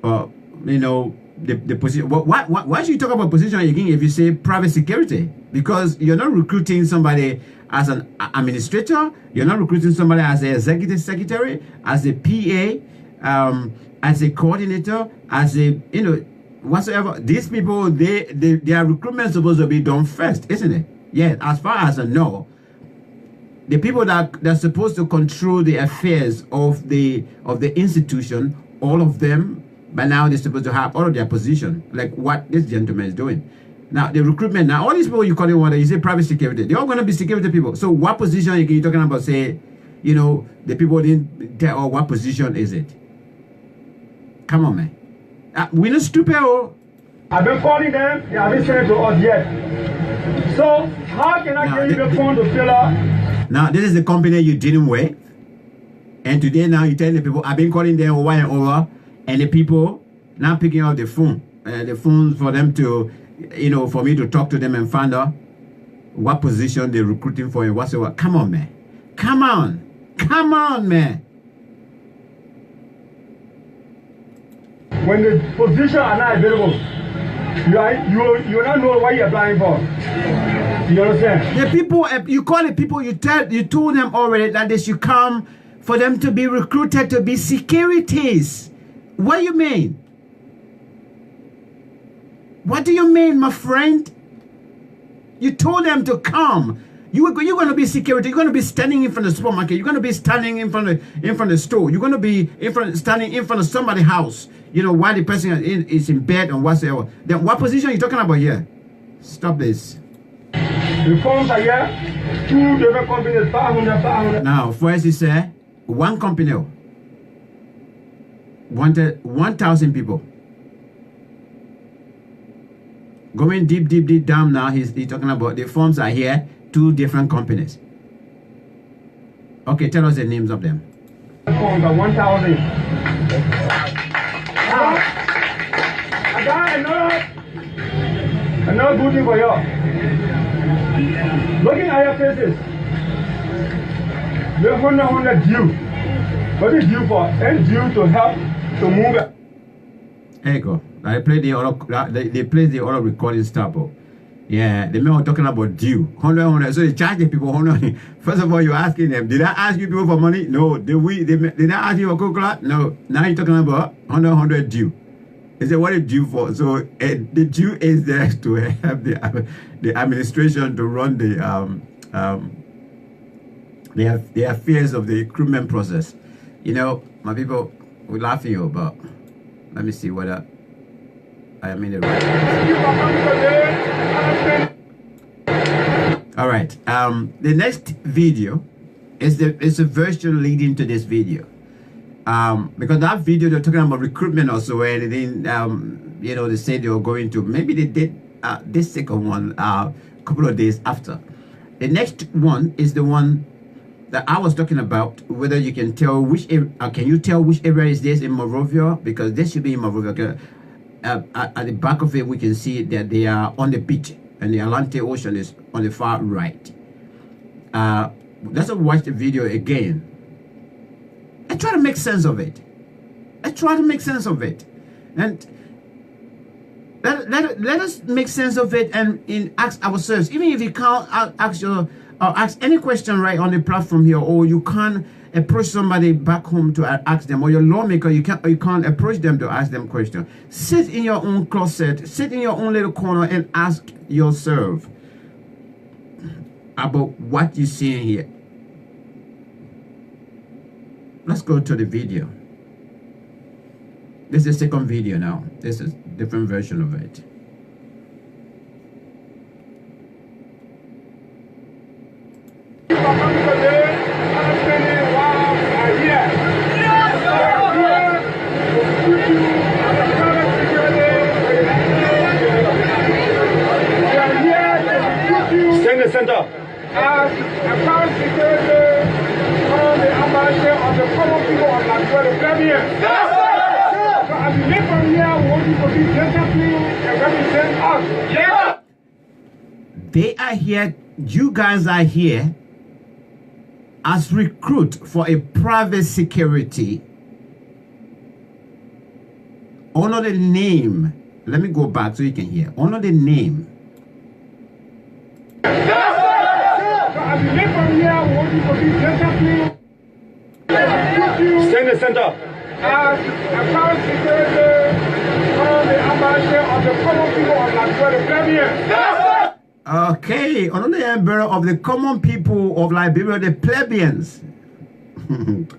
the position. Why should you talk about position again if you say private security? Because you're not recruiting somebody as an administrator, you're not recruiting somebody as an executive secretary, as a PA, as a coordinator, as a whatsoever. These people, their recruitment is supposed to be done first, isn't it? Yeah, as far as I know, the people they're supposed to control the affairs of the institution, all of them, by now they're supposed to have all of their position, like what this gentleman is doing. Now the recruitment, now all these people you call it what you say private security, they're all going to be security people. So what position are you talking about? Say, the people didn't tell what position is it? Come on, man. We're not stupid. I've been calling them, they haven't sent it to us yet. So how can I get you the phone to fill up? Now this is the company you're dealing with, and today now you tell the people I've been calling them over and over, and the people now picking up the phone for them to, for me to talk to them and find out what position they're recruiting for and whatsoever. Come on, man. Come on, man. When the positions are not available, you don't know what you're applying for. You understand? The people, you call the people, you told them already that they should come for them to be recruited to be securities. What do you mean? What do you mean, my friend? You told them to come. You're going to be security. You're going to be standing in front of the supermarket. You're going to be standing in front of the store. You're going to be standing in front of somebody's house. While the person is in bed or whatsoever. Then what position are you talking about here? Stop this. The phones are here. 2 different companies, 500. Now, first he said, one company wanted 1,000 people. Going deep down now, he's talking about the forms are here. 2 different companies. Okay, tell us the names of them. 1,000. I got another good thing for you. Looking at your faces, we're 100 due. What is due for? And due to help to move it. There you go. They play the other recording stuff. Yeah, the men were talking about due. 100. So they charge the people 100. First of all, you're asking them, did I ask you people for money? No. Did I ask you for coconut? No. Now you're talking about 100 due. They say, what is due for? So the due is there to help the administration to run the affairs of the recruitment process. My people, we're laughing you, but let me see whether I am in the right place. All right. The next video is a version leading to this video. Because that video they're talking about recruitment also, where they didn't, they said they were going to. Maybe they did this second one a couple of days after. The next one is the one that I was talking about. Whether you can tell which can you tell which area is this in Monrovia? Because this should be in Monrovia. at the back of it, we can see that they are on the beach, and the Atlantic Ocean is on the far right. Let's watch the video again and try to make sense of it. And let us make sense of it and ask ourselves, even if you can't ask any question right on the platform here, or you can't approach somebody back home to ask them, or your lawmaker, you can't approach them to ask them questions. Sit in your own closet, sit in your own little corner and ask yourself about what you see here. Let's go to the video. This is the second video now. This is a different version of it. Stay in the center. As account security from the ambassador of the common people of Nigeria, the Plebeians. So as we live from here, we want you to be disciplined and represent us. Yeah. They are here, you guys are here as recruit for a private security. Honor the name. Let me go back so you can hear. Honor the name. So as we live from here, we want you to be disciplined. Stay in the center. As account security from the ambassador of the common people of Nigeria, the Plebeians. Okay, honor the emperor of the common people of Liberia, the plebeians.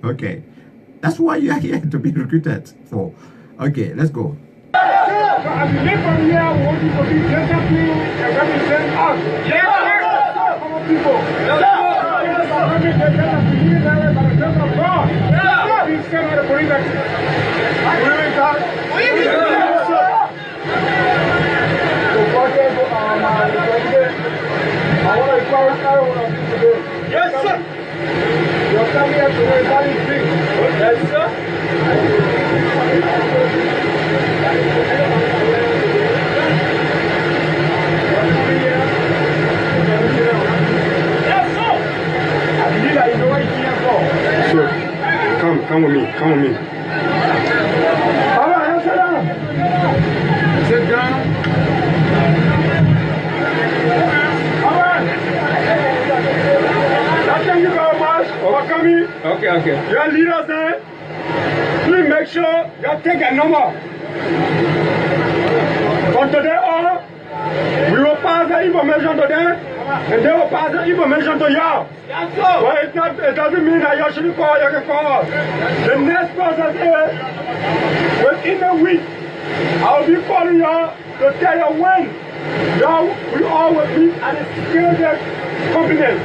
Okay, that's why you are here, to be recruited for. Okay, let's go. So as we live from here, we want you to be disciplined and represent us. Yeah. Common people. Please send out the police I want to clarify what I'm doing today. Yes, sir. You're coming here today, that is big. Yes, sir. Yes, sir. I believe that you know what you're here for. Sure. Come with me. Come with me. All right, sit down. Sit down. Thank you very much for coming. Okay. Your leaders there, please make sure you take a number. From today on, we will pass the information to them, and they will pass the information to you. But it doesn't mean that you should call, you can call. The next process is, within a week, I will be calling you to tell you when we all will meet at the security company.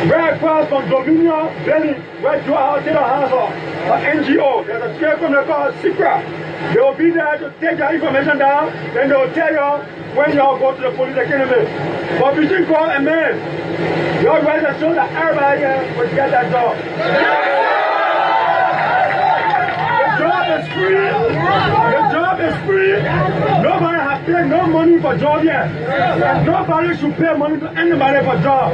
Right across from Dominion, Benny, right to our house or NGO. There's a security company called Secret. They will be there to take your information down, then they will tell you when you all go to the police academy. But between God and man, you're ready to show that everybody here will get that job. The job is free. The job is free. Nobody has paid no money for job yet. And nobody should pay money to anybody for job.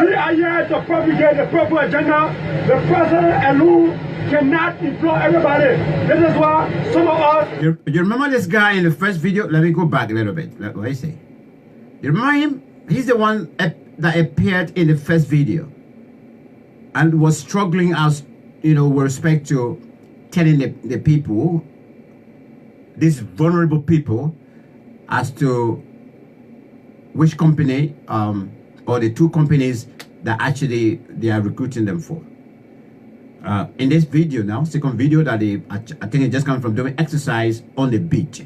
We are here to propagate the proper agenda. The president alone cannot employ everybody. This is why some of us... You remember this guy in the first video? Let me go back a little bit. What I say? You remember him? He's the one that appeared in the first video and was struggling as, with respect to telling the people, these vulnerable people, as to which company or the two companies that actually they are recruiting them for. In this video now, second video that I think it just comes from doing exercise on the beach,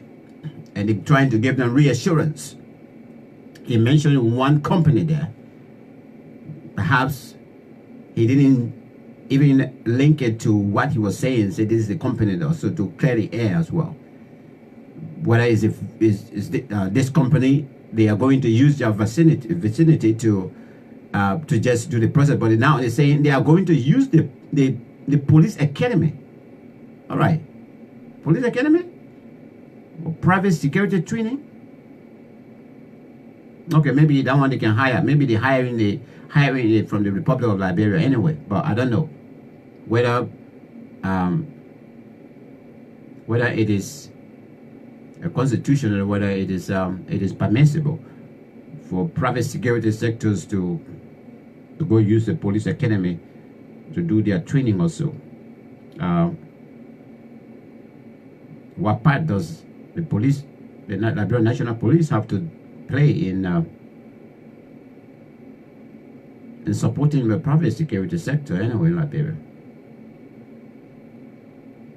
and they're trying to give them reassurance. He mentioned one company there. Perhaps he didn't even link it to what he was saying. Say this is the company though, so to clear the air as well. Whether is this company, they are going to use their vicinity to just do the process, but now they're saying they are going to use the police academy. All right, police academy. or private security training. Okay, maybe that one they can hire. Maybe they're hiring it from the Republic of Liberia anyway. But I don't know whether it is a constitution or whether it is permissible for private security sectors to go use the police academy to do their training also. What part does the police, the Liberian National Police, have to play in supporting the private security sector anyway in Liberia?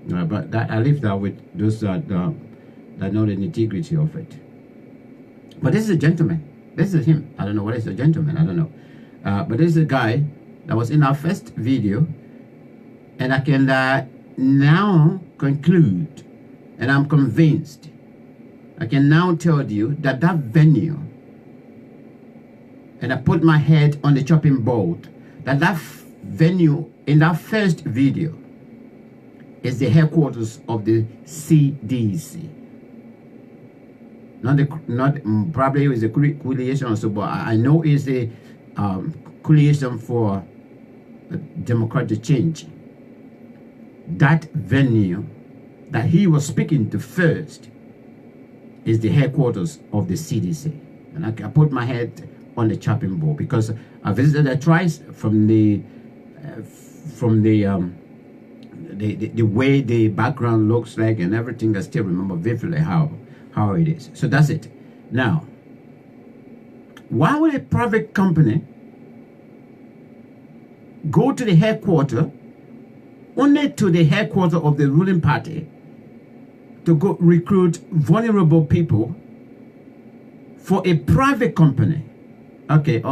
But I leave that with those that know the integrity of it. But this is a gentleman. This is him. I don't know what is a gentleman. I don't know. But this is a guy that was in our first video, and I can now conclude, and I'm convinced, I can now tell you that that venue, and I put my head on the chopping board, that venue in that first video is the headquarters of the CDC. Probably it was a coalition also, but I know it's a coalition for democratic change. That venue that he was speaking to first is the headquarters of the CDC. And I put my head on the chopping board because I visited it twice from the way the background looks like and everything. I still remember vividly how it is. So that's it. Now, why would a private company go to the headquarters, only to the headquarters of the ruling party, to go recruit vulnerable people for a private company? Okay.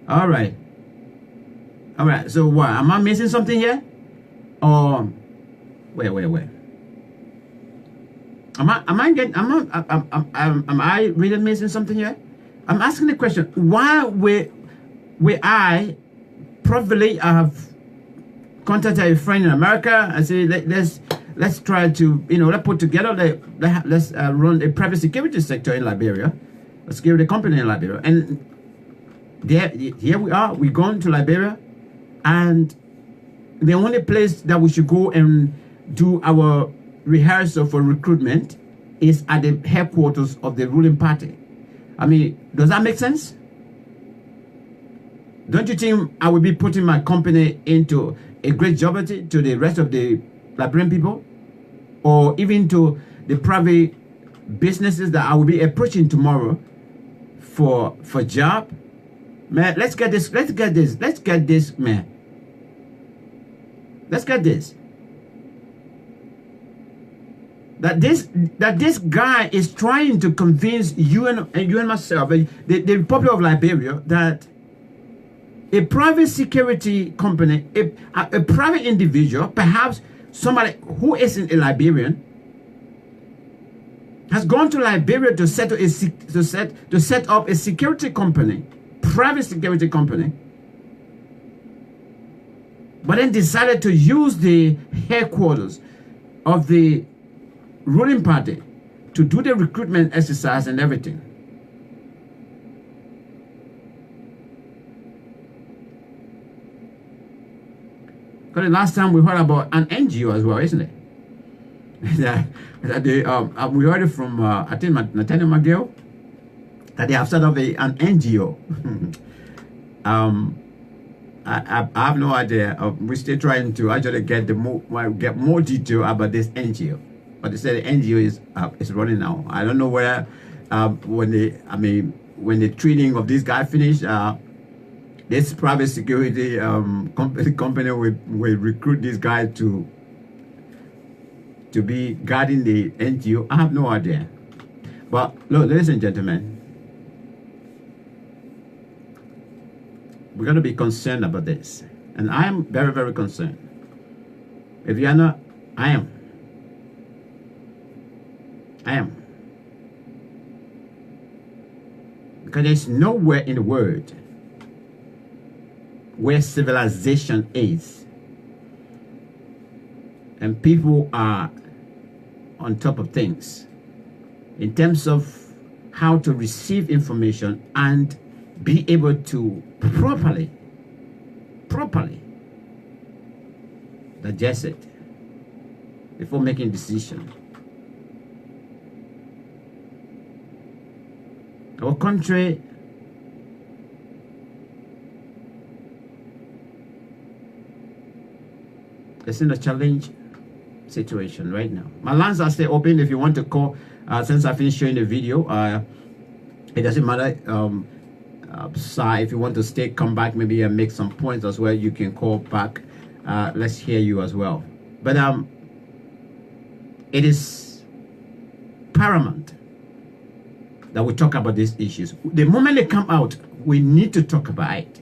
All right. So what? Am I missing something here? Or wait. Am I really missing something here? I'm asking the question, why will I probably have contacted a friend in America and say let's try to let's put together let's run a private security sector in Liberia, a security company in Liberia, and here we are. We're going to Liberia, and the only place that we should go and do our rehearsal for recruitment is at the headquarters of the ruling party. I mean, does that make sense? Don't you think I will be putting my company into a great jeopardy to the rest of the Liberian people, or even to the private businesses that I will be approaching tomorrow for job? Man, let's get this, man. Let's get this. That this guy is trying to convince you and myself, the Republic of Liberia, that a private security company, a private individual, perhaps somebody who isn't a Liberian, has gone to Liberia to set up a security company, private security company, but then decided to use the headquarters of the ruling party to do the recruitment exercise and everything. Because the last time we heard about an NGO as well, isn't it? We heard it from I think Nathaniel McGill, that they have set up an NGO. I have no idea. We're still trying to actually get more detail about this NGO. But they said the NGO is running now. I don't know whether when the training of this guy finished, this private security company will recruit this guy to be guarding the NGO. I have no idea. But look, ladies and gentlemen, we're going to be concerned about this. And I am very, very concerned. If you are not, I am. Because there's nowhere in the world where civilization is and people are on top of things in terms of how to receive information and be able to properly digest it before making decision. Our country is in a challenge situation right now. My lines are still open if you want to call. Since I finished showing the video, it doesn't matter. If you want to stay, come back, maybe make some points as well, you can call back. Let's hear you as well. But it is paramount that we talk about these issues. The moment they come out, we need to talk about it.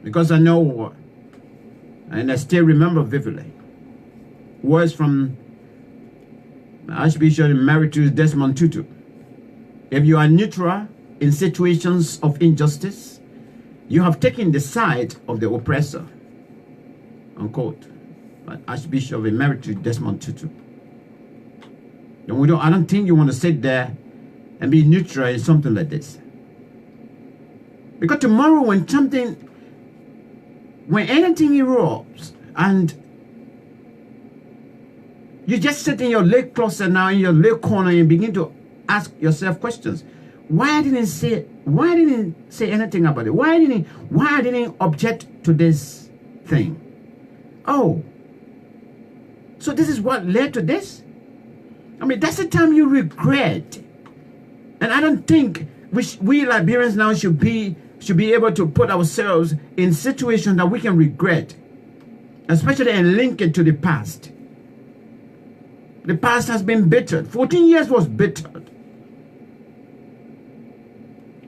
Because I know, and I still remember vividly, words from Archbishop Emeritus Desmond Tutu. If you are neutral in situations of injustice, you have taken the side of the oppressor. Unquote. But Archbishop Emeritus Desmond Tutu. And I don't think you want to sit there and be neutral in something like this. Because tomorrow when anything erupts and you just sit in your little closet now, in your little corner, and begin to ask yourself questions. Why didn't say anything about it? Why didn't object to this thing? Oh, so this is what led to this? I mean, that's the time you regret. And I don't think we Liberians now should be able to put ourselves in situations that we can regret, especially and link it to the past. The past has been bittered. 14 years was bittered.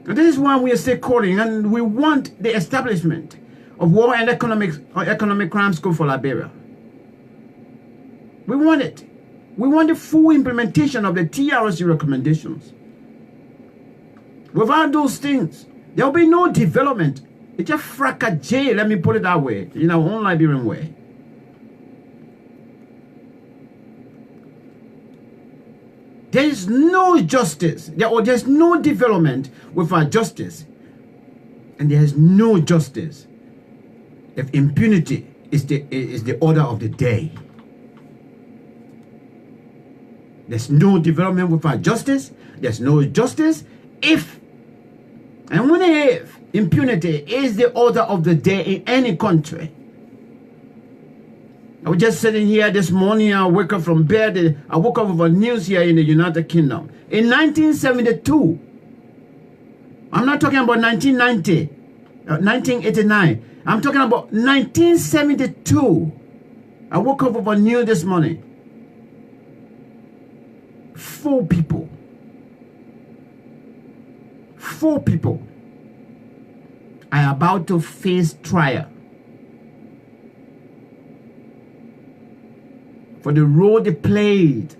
And this is why we are still calling, and we want the establishment of War and Economic Crime School for Liberia. We want it. We want the full implementation of the TRC recommendations. Without those things, there will be no development. It's just fracas jail, let me put it that way, in our own Liberian way. There is no justice. There's no development without justice. And there is no justice if impunity is the order of the day. There's no development without justice. There's no justice if impunity is the order of the day in any country. I was just sitting here this morning. I woke up from bed. I woke up with a news here in the United Kingdom. In 1972, I'm not talking about 1990, 1989. I'm talking about 1972. I woke up with a news this morning. 4 people are about to face trial for the role they played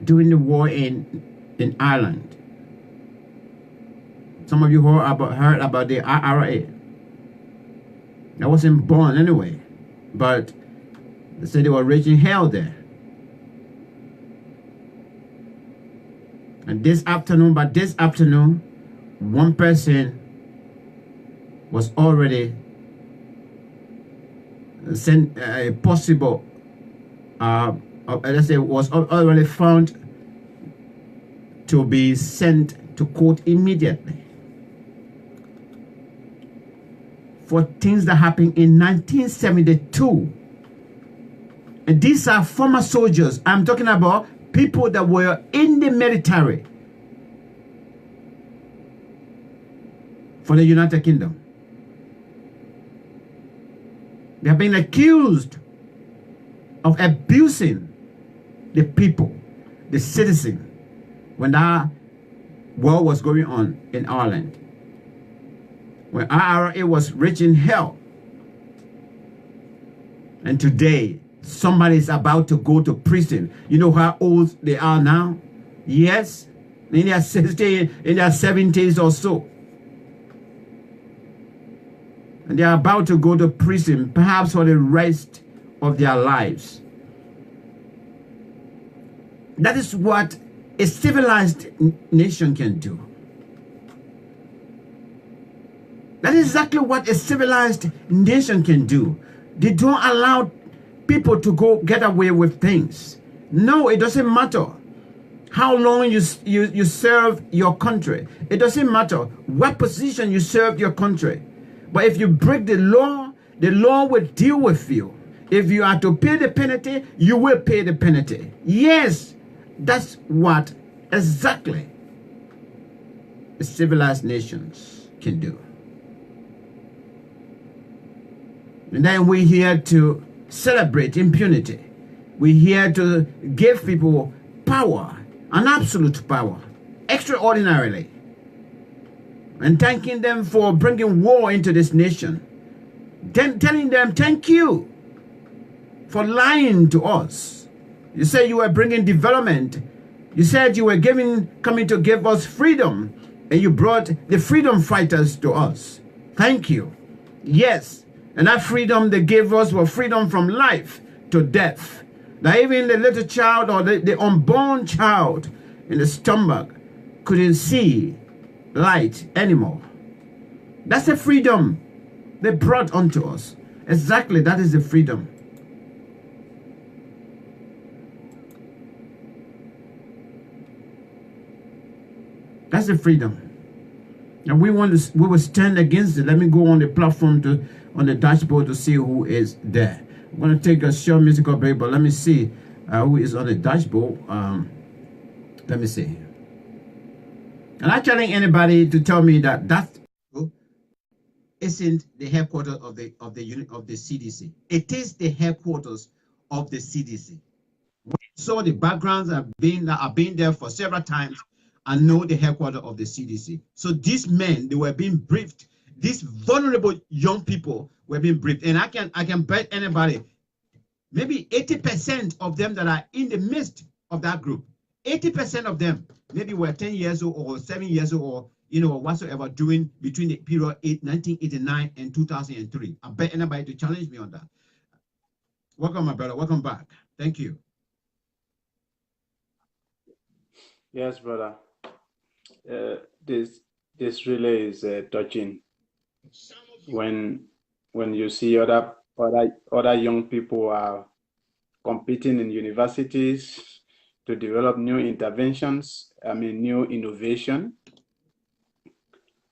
during the war in Ireland. Some of you heard about the IRA. I wasn't born anyway, but they said they were raging hell there. And this afternoon, one person was already sent possible. Let's say was already found to be sent to court immediately for things that happened in 1972. And these are former soldiers. I'm talking about people that were in the military for the United Kingdom. They have been accused of abusing the people, the citizens, when that war was going on in Ireland. When IRA was reaching hell. And today, somebody is about to go to prison. You know how old they are now? Yes, in their 60s, in their 70s or so. And they are about to go to prison, perhaps for the rest of their lives. That is what a civilized nation can do. That is exactly what a civilized nation can do. They don't allow people to go get away with things. No, it doesn't matter how long you serve your country. It doesn't matter what position you serve your country. But if you break the law will deal with you. If you are to pay the penalty, you will pay the penalty. Yes, that's what exactly the civilized nations can do. And then we're here to celebrate impunity. We're here to give people power, an absolute power, extraordinarily. And thanking them for bringing war into this nation. Then telling them, thank you for lying to us. You said you were bringing development. You said you were coming to give us freedom. And you brought the freedom fighters to us. Thank you. Yes. And that freedom they gave us was freedom from life to death. That even the little child or the unborn child in the stomach couldn't see light anymore. That's the freedom they brought unto us. Exactly, that is the freedom. That's the freedom. And we will stand against it. Let me go on the platform on the dashboard to see who is there. I'm going to take a short musical break, but let me see who is on the dashboard. Let me see. And I'm telling anybody to tell me that isn't the headquarters of the CDC. It is the headquarters of the CDC. We saw the backgrounds have been there for several times. I know the headquarters of the CDC. So these men, they were being briefed. These vulnerable young people were being briefed. And I can bet anybody, maybe 80% of them that are in the midst of that group, 80% of them maybe were 10 years old or 7 years old, or whatsoever, doing between the period 1989 and 2003. I bet anybody to challenge me on that. Welcome, my brother. Welcome back. Thank you. Yes, brother. This really is touching when you see other young people are competing in universities to develop new interventions, new innovation.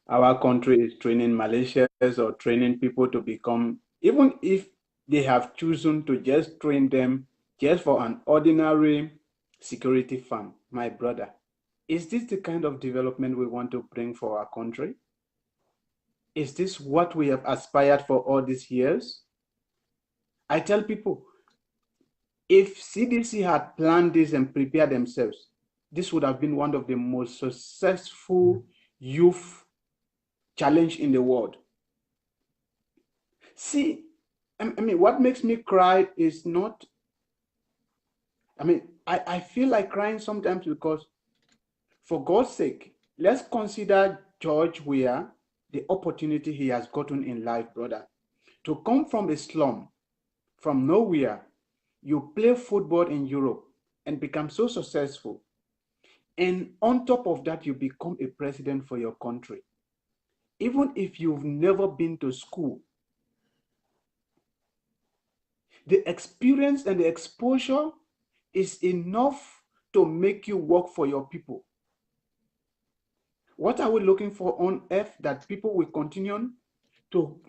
Our country is training Malaysians or training people to become, even if they have chosen to just train them just for an ordinary security firm. My brother, is this the kind of development we want to bring for our country? Is this what we have aspired for all these years? I tell people, if CDC had planned this and prepared themselves, this would have been one of the most successful youth challenge in the world. See, what makes me cry is not, I feel like crying sometimes because, for God's sake, let's consider George Weah, the opportunity he has gotten in life, brother. To come from a slum, from nowhere, you play football in Europe and become so successful. And on top of that, you become a president for your country. Even if you've never been to school, the experience and the exposure is enough to make you work for your people. What are we looking for on earth that people will continue to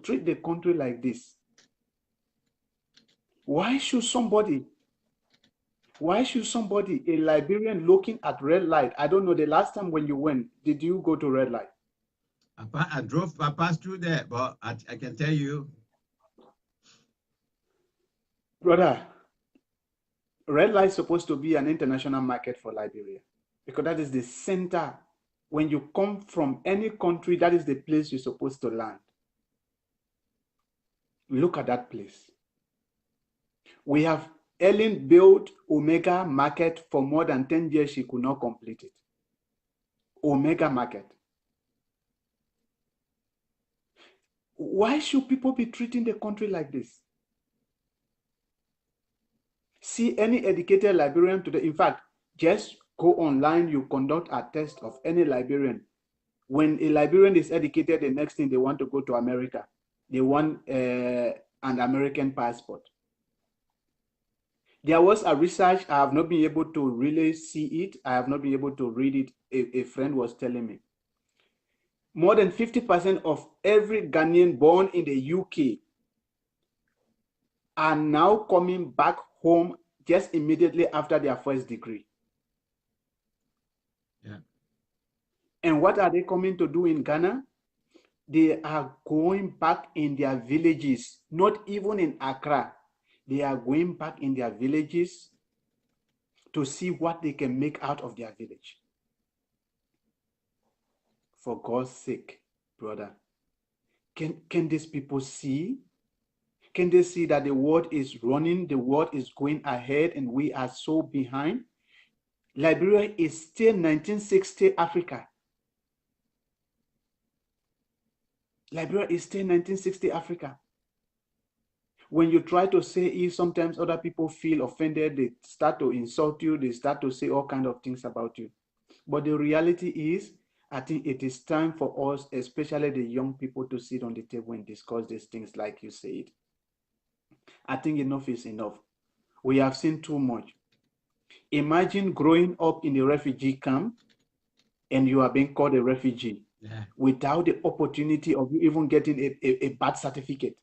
treat the country like this? Why should somebody, a Liberian looking at red light? I don't know, the last time when you went, did you go to red light? I passed through there, but I can tell you. Brother, red light is supposed to be an international market for Liberia, because that is the center. When you come from any country, that is the place you're supposed to land. Look at that place. We have Ellen built Omega Market for more than 10 years. She could not complete it. Omega Market. Why should people be treating the country like this? See any educated Liberian today. In fact, Just go online, you conduct a test of any Liberian. When a Liberian is educated, the next thing they want to go to America. They want an American passport. There was a research, I have not been able to really see it. I have not been able to read it. A friend was telling me. More than 50% of every Ghanaian born in the UK are now coming back home just immediately after their first degree. Yeah. And what are they coming to do in Ghana? They are going back in their villages, not even in Accra. They are going back in their villages to see what they can make out of their village. For God's sake, brother, can these people see? Can they see that the world is running, the world is going ahead, and we are so behind? Liberia is still 1960 Africa. Liberia is still 1960 Africa. When you try to say it, sometimes other people feel offended. They start to insult you. They start to say all kinds of things about you. But the reality is, I think it is time for us, especially the young people, to sit on the table and discuss these things like you said. I think enough is enough. We have seen too much. Imagine growing up in a refugee camp and you are being called a refugee without the opportunity of you even getting a birth certificate.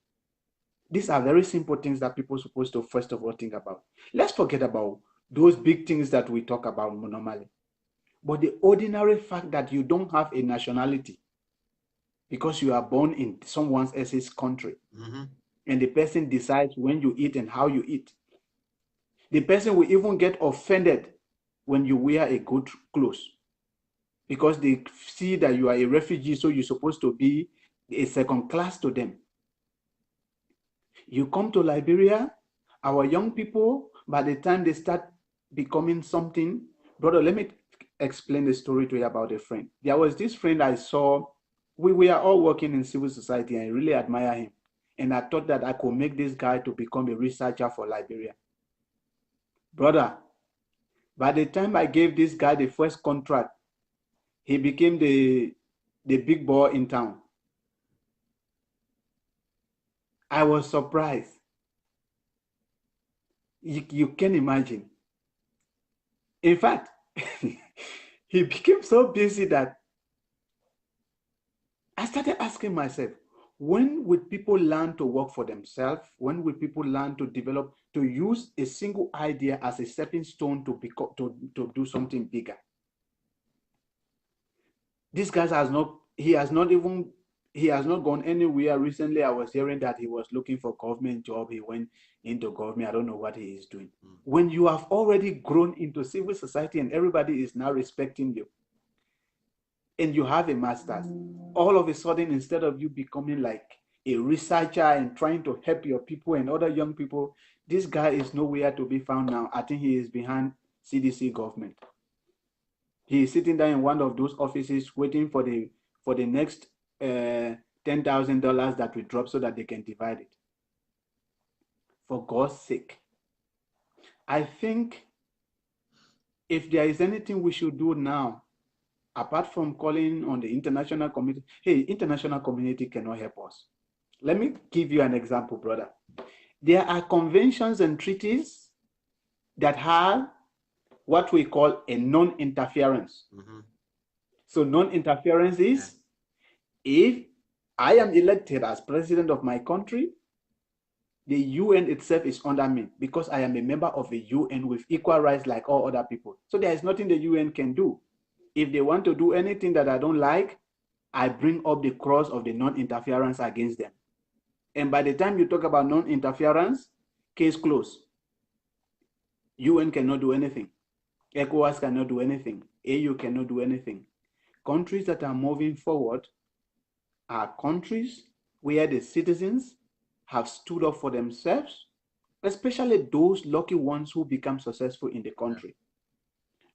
These are very simple things that people are supposed to first of all think about. Let's forget about those big things that we talk about normally. But the ordinary fact that you don't have a nationality because you are born in someone else's country, and the person decides when you eat and how you eat. The person will even get offended when you wear a good clothes because they see that you are a refugee, so you're supposed to be a second class to them. You come to Liberia, our young people, by the time they start becoming something, brother, let me explain the story to you about a friend. There was this friend I saw. We are all working in civil society, and I really admire him. And I thought that I could make this guy to become a researcher for Liberia. Brother, by the time I gave this guy the first contract, he became the big boy in town. I was surprised. You can imagine. In fact, he became so busy that I started asking myself, when would people learn to work for themselves? When will people learn to develop, to use a single idea as a stepping stone to do something bigger? This guy has not gone anywhere. Recently, I was hearing that he was looking for government job. He went into government. I don't know what he is doing. When you have already grown into civil society and everybody is now respecting you, and you have a master's, all of a sudden, instead of you becoming like a researcher and trying to help your people and other young people, this guy is nowhere to be found now. I think he is behind CDC government. He is sitting there in one of those offices waiting for the next $10,000 that we drop so that they can divide it. For God's sake, I think if there is anything we should do now, apart from calling on the international community, hey, international community cannot help us. Let me give you an example, brother. There are conventions and treaties that have what we call a non-interference. So non-interference is, if I am elected as president of my country, the UN itself is under me because I am a member of the UN with equal rights like all other people. So there is nothing the UN can do. If they want to do anything that I don't like, I bring up the cross of the non-interference against them. And by the time you talk about non-interference, case closed. UN cannot do anything. ECOWAS cannot do anything. AU cannot do anything. Countries that are moving forward are countries where the citizens have stood up for themselves, especially those lucky ones who become successful in the country.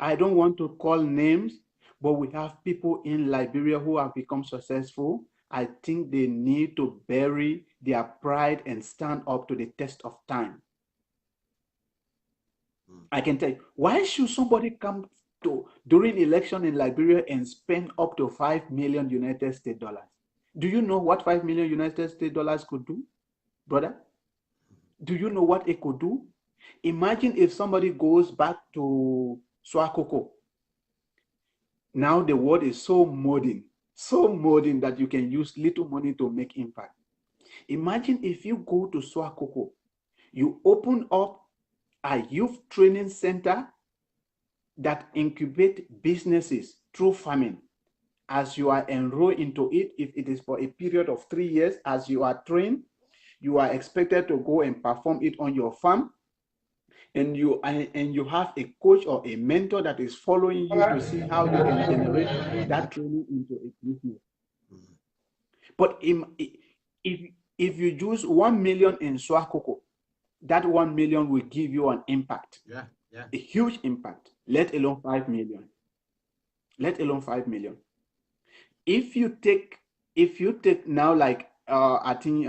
I don't want to call names, but we have people in Liberia who have become successful. I think they need to bury their pride and stand up to the test of time. I can tell you, why should somebody come to during election in Liberia and spend up to $5 million United States dollars? Do you know what $5 million United States dollars could do, brother? Do you know what it could do? Imagine if somebody goes back to Swakoko. Now the world is so modern that you can use little money to make impact. Imagine if you go to Swakoko, you open up a youth training center that incubate businesses through farming. As you are enrolled into it, if it is for a period of 3 years, as you are trained, you are expected to go and perform it on your farm, and you have a coach or a mentor that is following you to see how you can generate that training into a business. But if you use 1 million in Swakoko, that 1 million will give you an impact. A huge impact, let alone 5 million. Let alone 5 million. If you take now, like I think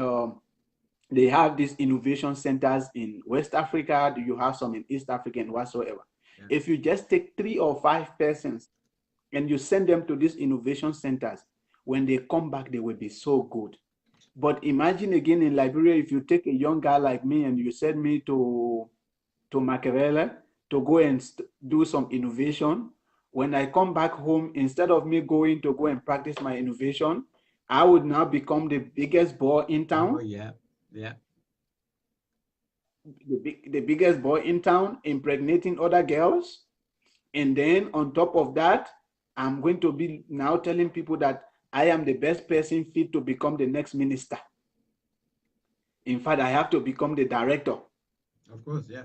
they have these innovation centers in West Africa, you have some in East Africa and whatsoever. If you just take 3 or 5 persons and you send them to these innovation centers, when they come back, they will be so good. But imagine again in Liberia, if you take a young guy like me and you send me to Makerere to go and do some innovation, when I come back home, instead of me going to go and practice my innovation, I would now become the biggest boy in town. Oh, yeah. The biggest boy in town, impregnating other girls. And then on top of that, I'm going to be now telling people that I am the best person fit to become the next minister. In fact, I have to become the director. Of course, yeah.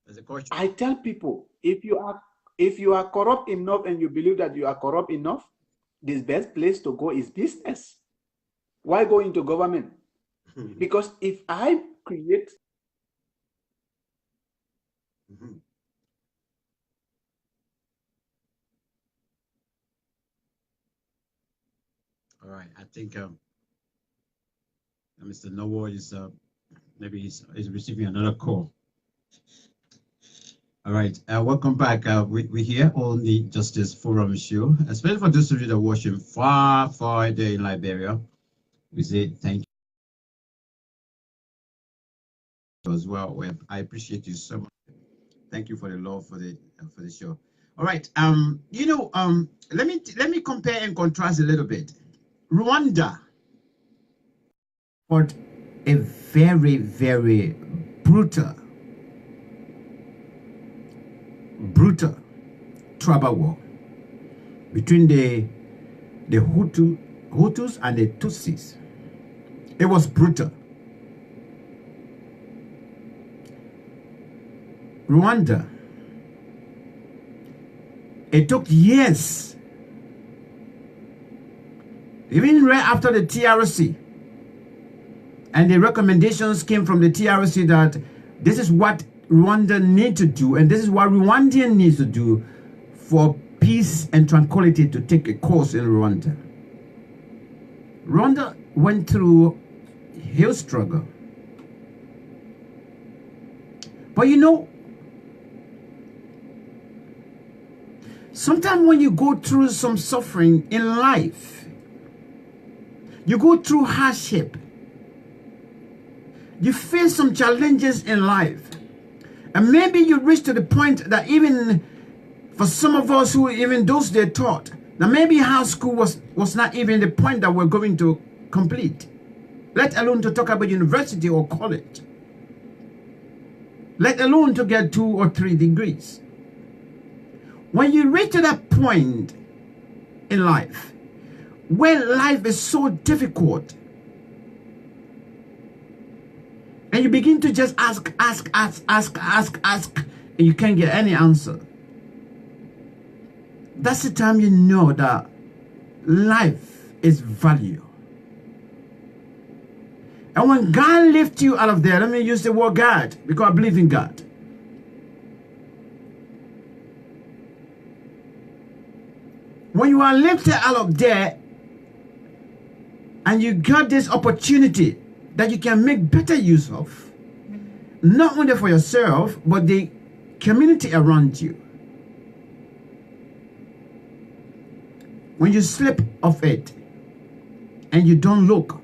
There's a question. I tell people, if you are corrupt enough and you believe that you are corrupt enough, the best place to go is business. Why go into government? Because if I create All right, I think Mr. Noah is maybe he's receiving another call. All right, welcome back. We're here on the Justice Forum show, especially for those of you that are watching far there in Liberia. We say thank you as well. I appreciate you so much. Thank you for the love for the show. All right, let me compare and contrast a little bit. Rwanda, but a very, very brutal tribal war between the Hutus and the Tutsis. It was brutal. Rwanda, it took years, even right after the TRC, and the recommendations came from the TRC that this is what Rwanda needs to do, and this is what Rwandan needs to do for peace and tranquility to take a course in Rwanda. Rwanda went through a huge struggle. But sometimes when you go through some suffering in life, you go through hardship, you face some challenges in life, and maybe you reach to the point that even for some of us who even those they taught, now maybe high school was not even the point that we're going to complete, let alone to talk about university or college, let alone to get 2 or 3 degrees. When you reach to that point in life where life is so difficult and you begin to just ask, and you can't get any answer, that's the time you know that life is value. And when God lifts you out of there, let me use the word God because I believe in God. When you are lifted out of there and you got this opportunity that you can make better use of, not only for yourself, but the community around you, when you slip off it and you don't look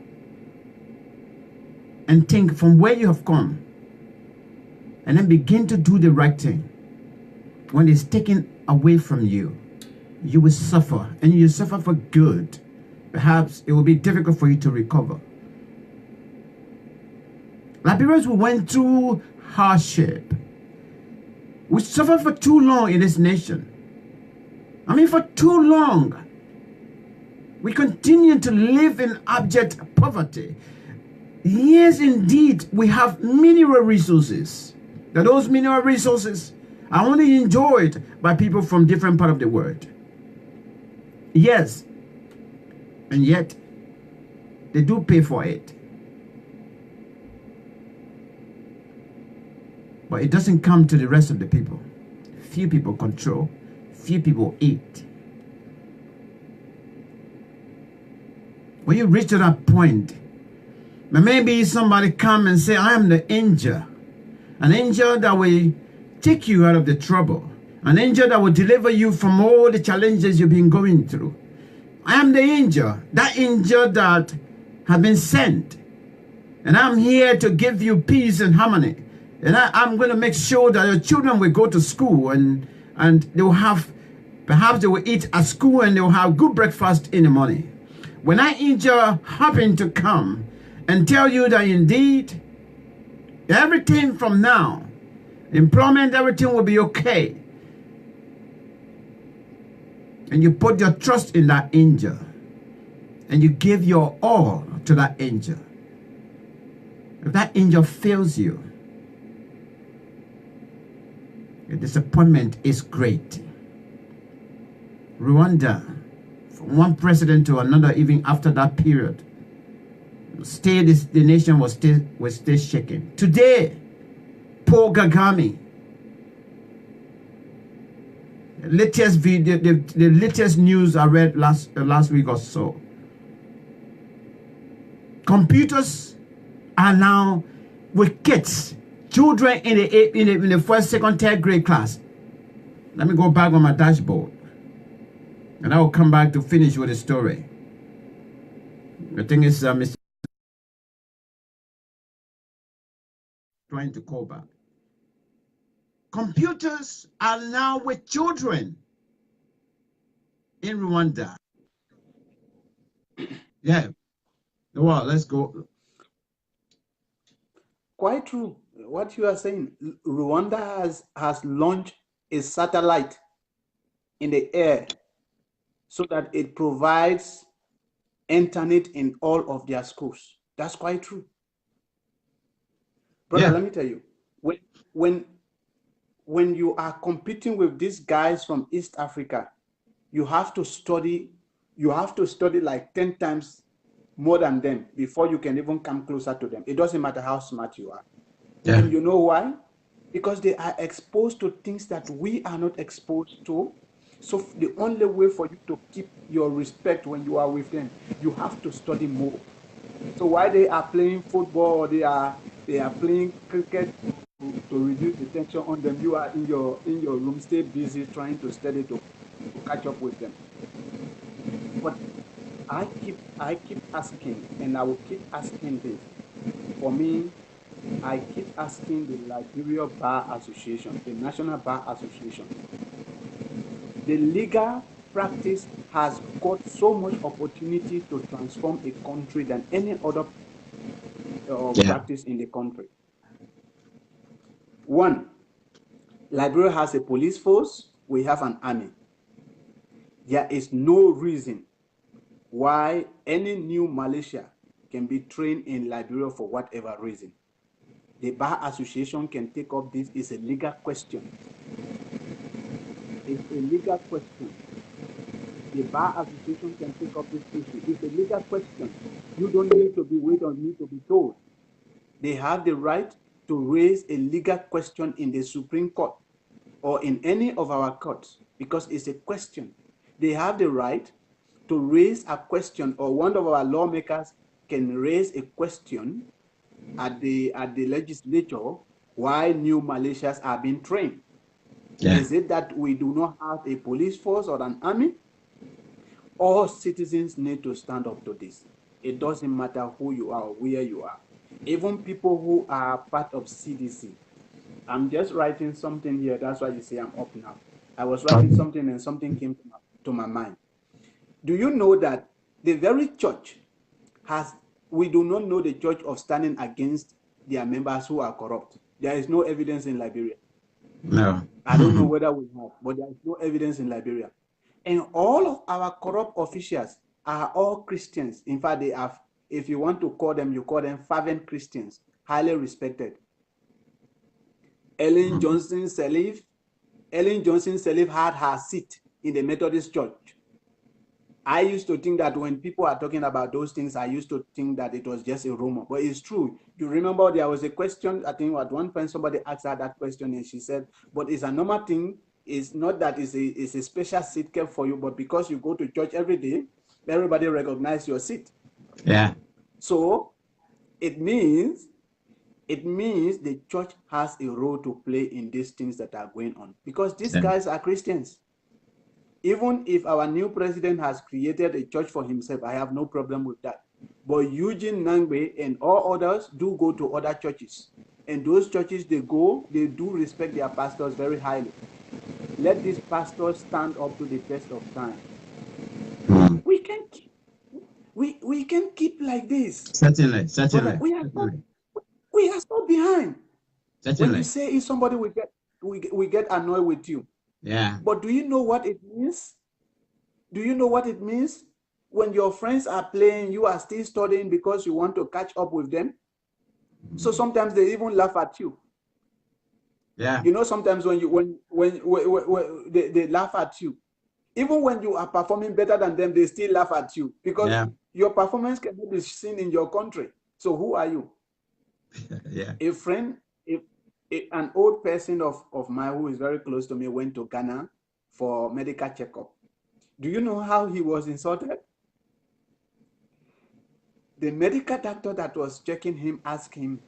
and think from where you have come and then begin to do the right thing, when it's taken away from you, you will suffer, and you suffer for good. Perhaps it will be difficult for you to recover. Liberians who went through hardship, we suffered for too long in this nation. I mean, for too long. We continue to live in abject poverty. Yes, indeed, we have mineral resources. That those mineral resources are only enjoyed by people from different parts of the world. Yes, and yet they do pay for it. But it doesn't come to the rest of the people. Few people control, few people eat. When you reach to that point, maybe somebody come and say, I am the angel. An angel that will take you out of the trouble. An angel that will deliver you from all the challenges you've been going through. I am the angel. That angel that has been sent. And I'm here to give you peace and harmony. And I'm going to make sure that your children will go to school and they will have, perhaps they will eat at school and they will have good breakfast in the morning. When that angel happen to come and tell you that indeed everything from now, employment, everything will be okay, and you put your trust in that angel and you give your all to that angel, if that angel fails you, your disappointment is great. Rwanda, from one president to another, even after that period, the nation was still shaking. Today, Paul Kagame, the latest video, the latest news I read last week or so. Computers are now with kids, children in the first, second, third grade class. Let me go back on my dashboard, and I will come back to finish with the story. The thing is, Mr. trying to call back. Computers are now with children in Rwanda. Yeah. Well, let's go. Quite true. What you are saying, Rwanda has launched a satellite in the air so that it provides internet in all of their schools. That's quite true. Brother, let me tell you, when you are competing with these guys from East Africa, you have to study like 10 times more than them before you can even come closer to them. It doesn't matter how smart you are. Yeah. And you know why? Because they are exposed to things that we are not exposed to. So the only way for you to keep your respect when you are with them, you have to study more. So while they are playing football, they are playing cricket to reduce the tension on them, you are in your room, stay busy trying to study to catch up with them. But I keep asking, and I will keep asking this. For me, I keep asking the Liberia Bar Association, the National Bar Association. The legal practice has got so much opportunity to transform a country than any other practice in the country. One, Liberia has a police force, we have an army. There is no reason why any new militia can be trained in Liberia for whatever reason. The Bar Association can take up this. It's a legal question. It's a legal question. The Bar Association can take up this issue. It's a legal question. You don't need to be waiting on me to be told. They have the right to raise a legal question in the Supreme Court or in any of our courts because it's a question. They have the right to raise a question, or one of our lawmakers can raise a question at the legislature why new militias are being trained. Yeah. Is it that we do not have a police force or an army? All citizens need to stand up to this. It doesn't matter who you are or where you are. Even people who are part of CDC. I'm just writing something here. That's why you see I'm up now. I was writing something and something came to my mind. Do you know that the very church we do not know the church of standing against their members who are corrupt. There is no evidence in Liberia. No. I don't know whether we have, but there is no evidence in Liberia. And all of our corrupt officials are all Christians. In fact, they have, if you want to call them, you call them fervent Christians, highly respected. Ellen Johnson Sirleaf had her seat in the Methodist Church. I used to think that when people are talking about those things, I used to think that it was just a rumor, but it's true. You remember there was a question, I think at one point somebody asked her that question and she said, but it's a normal thing. It's not that it's a special seat kept for you, but because you go to church every day, everybody recognizes your seat. Yeah. So it means the church has a role to play in these things that are going on because these guys are Christians. Even if our new president has created a church for himself, I have no problem with that. But Eugene Nangbe and all others do go to other churches. And those churches they do respect their pastors very highly. Let these pastors stand up to the test of time. We can keep like this. Certainly. We are so behind. Certainly. When you say if somebody we get annoyed with you. Yeah. But do you know what it means? Do you know what it means? When your friends are playing, you are still studying because you want to catch up with them. So sometimes they even laugh at you. Yeah. You know, sometimes when they laugh at you, even when you are performing better than them, they still laugh at you because your performance cannot be seen in your country. So who are you? Yeah. A friend, an old person of mine who is very close to me went to Ghana for medical checkup. Do you know how he was insulted? The medical doctor that was checking him asked him,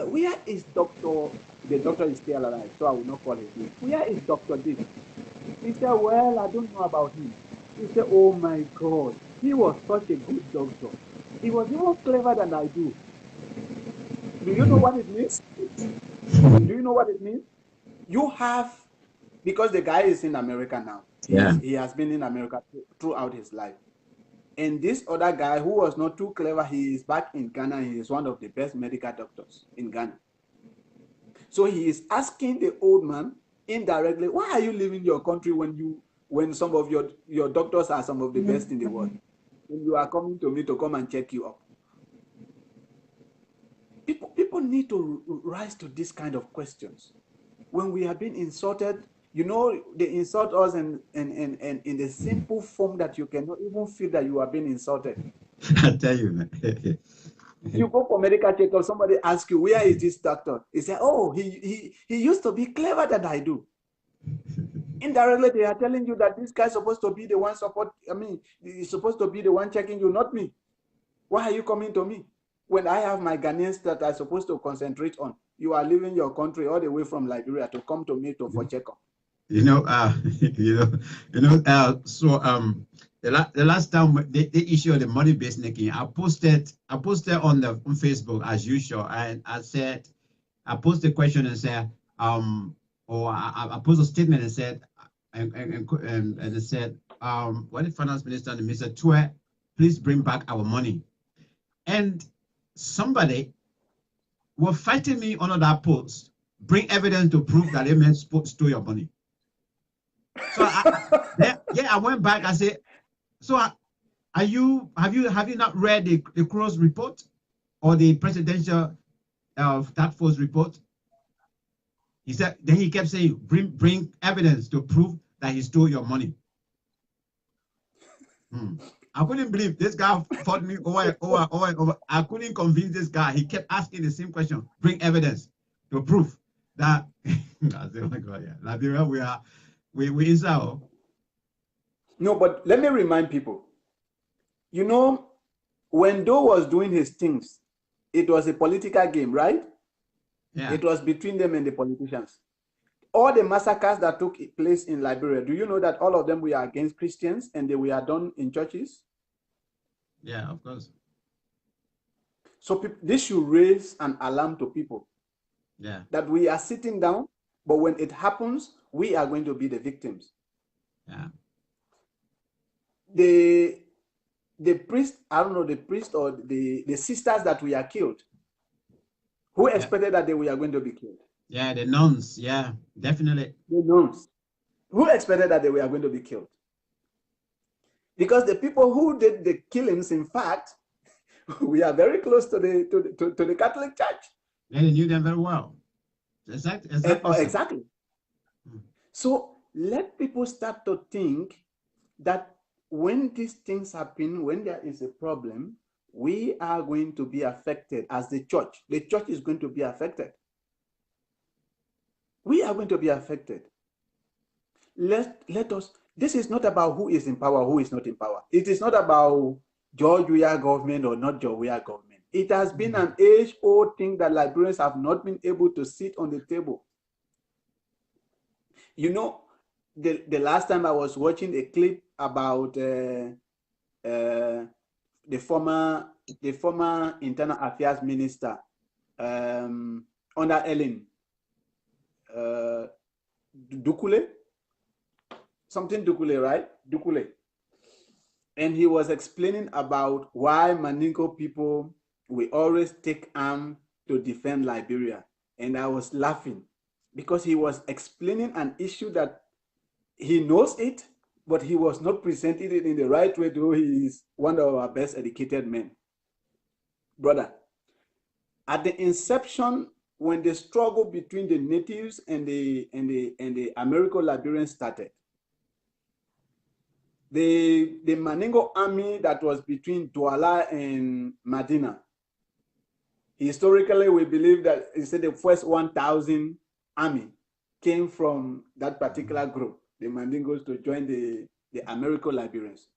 where is Dr. The doctor is still alive, so I will not call his name. Where is Dr. Dick? He said, well, I don't know about him. He said, oh my God, he was such a good doctor. He was even clever than I do. Do you know what it means? Do you know what it means? You have, because the guy is in America now. He has been in America throughout his life. And this other guy who was not too clever, he is back in Ghana. He is one of the best medical doctors in Ghana. So he is asking the old man indirectly, why are you leaving your country when some of your doctors are some of the best in the world? And you are coming to me to come and check you up. People need to rise to this kind of questions. When we are being insulted, you know, they insult us and in the simple form that you cannot even feel that you are being insulted. I tell you, man. You go for medical checkup, somebody asks you, where is this doctor? He said, oh, he used to be clever than I do. Indirectly, they are telling you that this guy is supposed to be the one he's supposed to be the one checking you, not me. Why are you coming to me? When I have my Ghanaians that I'm supposed to concentrate on, you are leaving your country all the way from Liberia to come to me for checkup. So the last time they issued the money-based nicking, I posted on Facebook as usual, and I posted a question and said, I posted a statement and said, and it said, what the finance minister and Mr. Tue, please bring back our money. And somebody was fighting me under that post, bring evidence to prove that they men stole your money. So I went back. I said, so have you not read the Cross report or the presidential task force report? He said. Then he kept saying, bring evidence to prove that he stole your money. I couldn't believe this guy fought me over. I couldn't convince this guy. He kept asking the same question. Bring evidence to prove that. I said, oh my God, yeah, Liberia, we inside. No, but let me remind people. You know, when Doe was doing his things, it was a political game, right? Yeah. It was between them and the politicians. all the massacres that took place in Liberia, do you know that all of them were against Christians and they were done in churches? Yeah, of course. So this should raise an alarm to people. Yeah. That we are sitting down, but when it happens, we are going to be the victims. Yeah. The priest, I don't know, the priest or the sisters that were killed, who expected that they were going to be killed? Yeah, the nuns. Yeah, definitely. The nuns. Who expected that they were going to be killed? Because the people who did the killings, in fact, we are very close to the Catholic Church. Yeah, they knew them very well. Exactly. So let people start to think that when these things happen, when there is a problem, we are going to be affected as the church. The church is going to be affected. We are going to be affected. Let us, this is not about who is in power, who is not in power. It is not about George Weah government or not George Weah government. It has been an age-old thing that Liberians have not been able to sit on the table. You know, the last time I was watching a clip about the former Internal Affairs Minister under Ellen Dukule, something Dukule, right? Dukule. And he was explaining about why Mandingo people will always take arm to defend Liberia. And I was laughing because he was explaining an issue that he knows it, but he was not presenting it in the right way, though he is one of our best educated men. Brother, at the inception, when the struggle between the natives and the Americo-Liberians started, the Mandingo army that was between Douala and Medina, historically we believe that instead the first 1,000 army came from that particular group, the Mandingos, to join the Americo-Liberians.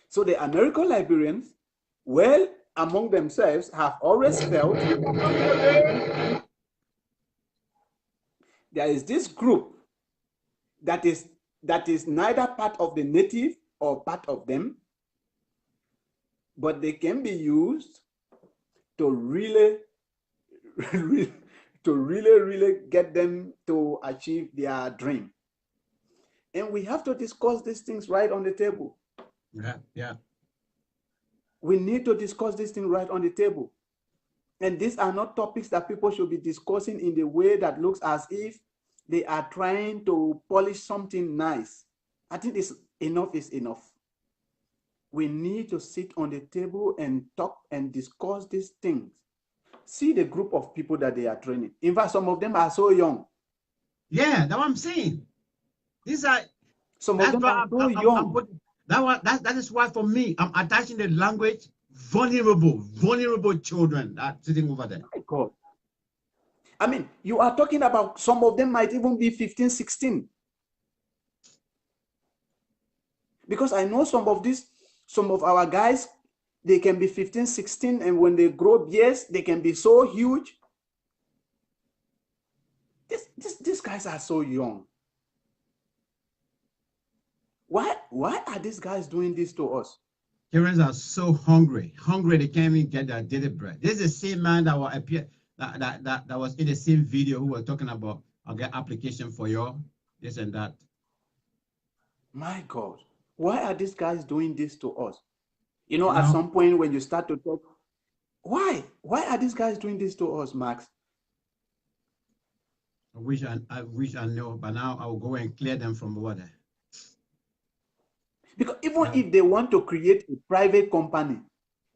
So the Americo-Liberians, well, among themselves, have always felt there is this group that is neither part of the native or part of them, but they can be used to really get them to achieve their dream. And we have to discuss these things right on the table. Yeah. We need to discuss this thing right on the table. And these are not topics that people should be discussing in the way that looks as if they are trying to polish something nice. I think enough is enough. We need to sit on the table and talk and discuss these things. See the group of people that they are training. In fact, some of them are so young. Yeah, that's what I'm saying. These are some of them are so young. That is why for me, I'm attaching the language vulnerable children that sitting over there. My God. I mean, you are talking about some of them might even be 15, 16. Because I know some of our guys, they can be 15, 16, and when they grow beards, they can be so huge. These guys are so young. Why are these guys doing this to us? Parents are so hungry they can't even get their daily bread. This is the same man that will appear that was in the same video who was talking about, I'll get application for your this and that. My God, why are these guys doing this to us? You know, at some point when you start to talk, why are these guys doing this to us, Max? I wish I know, but now I will go and clear them from water. Because even if they want to create a private company,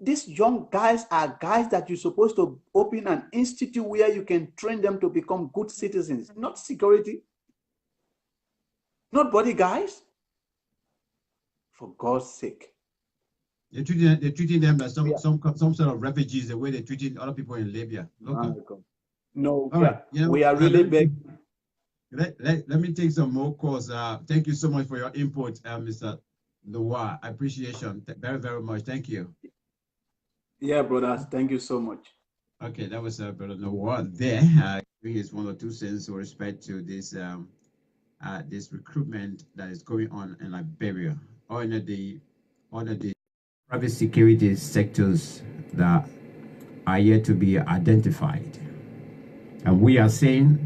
these young guys are guys that you're supposed to open an institute where you can train them to become good citizens, not security, not bodyguards. For God's sake. They're treating them as some sort of refugees, the way they're treating other people in Libya. Okay. No, we are really big. Let me take some more calls. Thank you so much for your input, Mr. Noah. I appreciate you very, very much. Thank you. Yeah, brothers. Thank you so much. Okay, that was Brother Noah there. his 1 or 2 cents with respect to this this recruitment that is going on in Liberia or in the private security sectors that are yet to be identified. And we are saying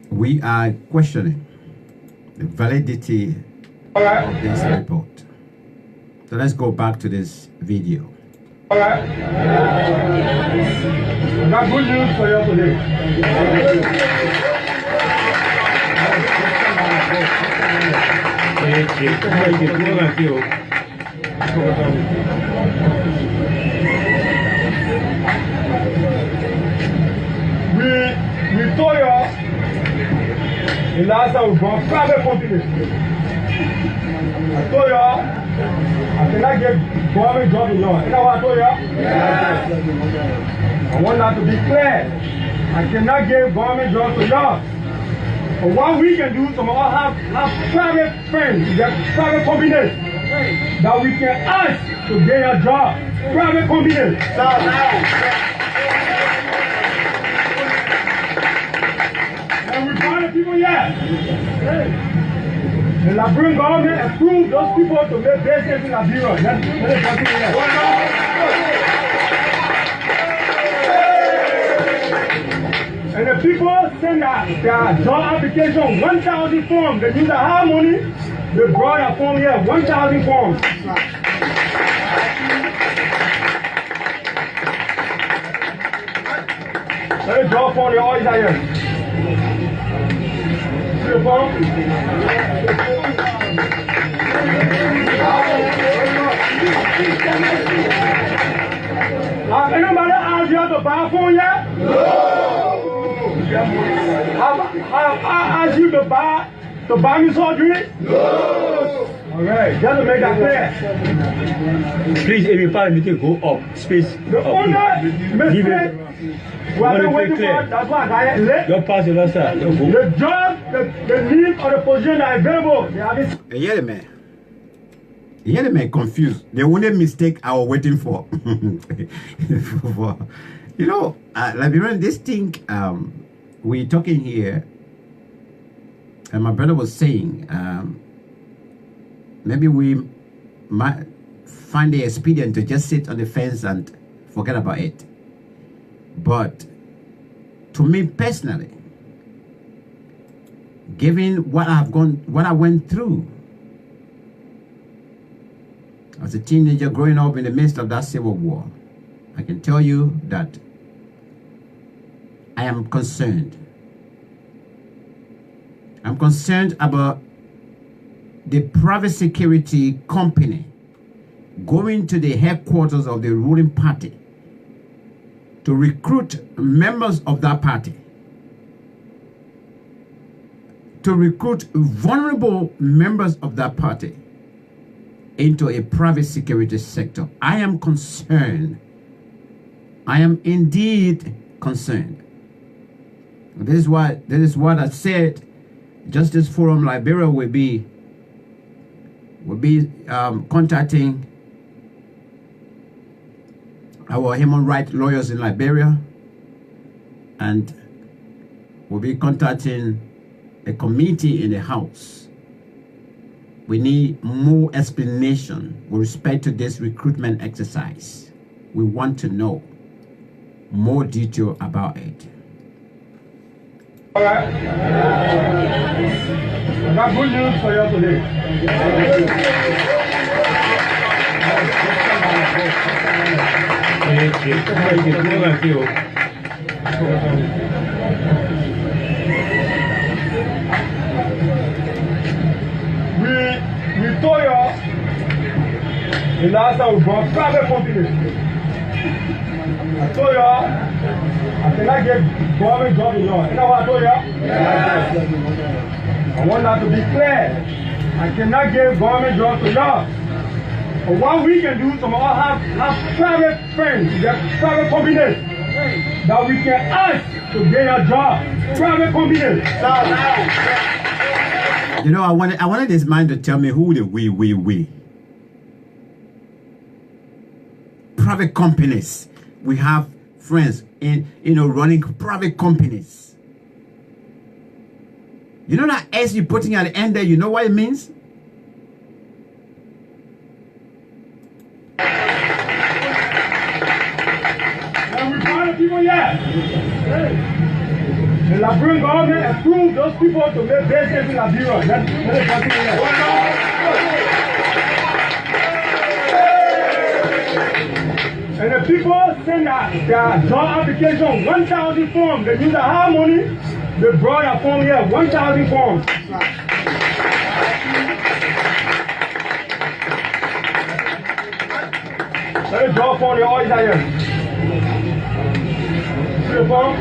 we are questioning the validity of this report. So let's go back to this video. All right. I got good news for you today. We told you the last time we brought private companies. I told you I cannot get government job in law. You know what I told you? Yes. I want that to be clear. I cannot give government jobs to y'all. But what we can do, some of us have private friends, private companies that we can ask to get a job. Private companies. And we find the people here. The Liberian government approved those people to make business in Liberia. Let it continue here. And the people send their job application, 1,000 forms. They use the hard money. They brought a form here, 1,000 forms. Let me draw form, you're always here. See the form? Have anybody asked you to buy a phone yet? No! Have I asked you to buy me surgery? No! Alright, just to make that clear. Please, if you find me to go up, space. The owner, mistake, we have been waiting for, that's why I got late. Don't pass the last time. The job, the need or the position that is available, they have it. Yeah, the man. Yeah, the man confused. The only mistake I was waiting for. You know, Liberian, this thing, we're talking here, and my brother was saying, maybe we might find it expedient to just sit on the fence and forget about it. But to me personally, given what I went through as a teenager growing up in the midst of that civil war, I can tell you that I am concerned. I'm concerned about the private security company going to the headquarters of the ruling party to recruit members of that party, to recruit vulnerable members of that party into a private security sector. I am concerned. I am indeed concerned. This is what I said. Justice Forum-Liberia will be contacting our human rights lawyers in Liberia, and we'll be contacting a committee in the House. We need more explanation with respect to this recruitment exercise. We want to know more detail about it. All right. I got good news for you today. We told you the last time we brought private companies. I told you I cannot get government job in law. You know what I told you? Yes. I want that to be clear. I cannot give government jobs to y'all. But what we can do, some of us have private friends, private companies that we can ask to get a job. Private companies. You know, I wanted this man to tell me who the we. private companies. We have friends in, running private companies. You know that S you're putting at the end there, you know what it means? And we find the people yet. The Liberian government approved those people to make business in Liberia. Let it continue there. And the people send their job application, 1,000 forms. They use the hard money. They brought a form here, 1,000 forms. Let it draw form, they all is here. See the form?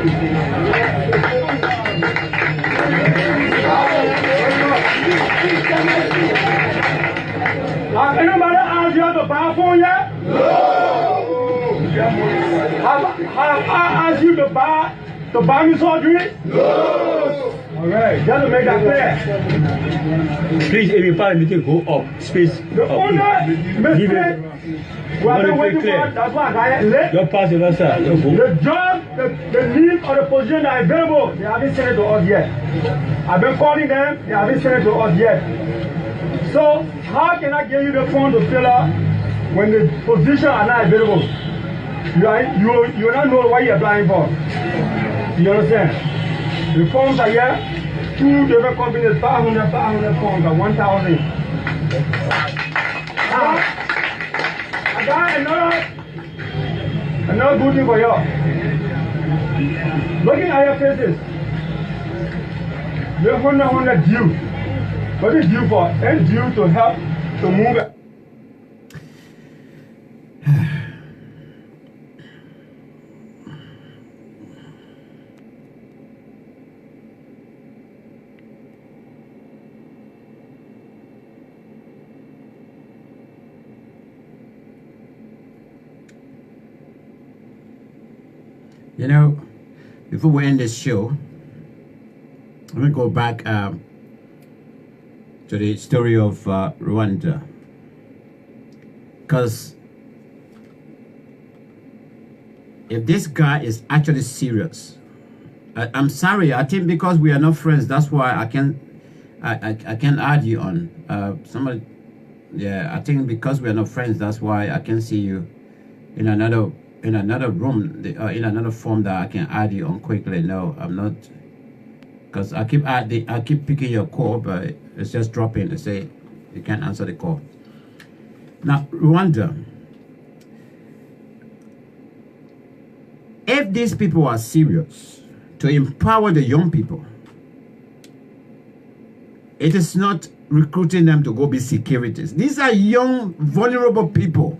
Have anybody asked you to buy a phone yet? No! Have I asked you to buy me surgery? No! Alright, just to make that clear. Please, if you find meeting, go up. Space. The owner, Mr. We have been waiting for it. That's why I got it late. Your pass is sir. The job, the need or the position that is available, they haven't sent it to us yet. I've been calling them, they haven't sent it to us yet. So, how can I give you the form to fill out when the positions are not available? You don't know what you're applying for. You understand? The forms are here. 2 different companies, 500 forms, or 1,000. I got another good thing for you. Looking at your faces, you're 100 due. What is due for? It's due to help to move it. You know, before we end this show, I'm going to go back to the story of Rwanda. Because if this guy is actually serious, I'm sorry, I think because we are not friends, that's why I can't argue on somebody. Yeah, I think because we are not friends, that's why I can see you in another room, in another form that I can add you on quickly. No, I'm not, because I keep picking your call, but it's just dropping to say you can't answer the call. Now, Rwanda, if these people are serious to empower the young people, it is not recruiting them to go be securities. These are young, vulnerable people.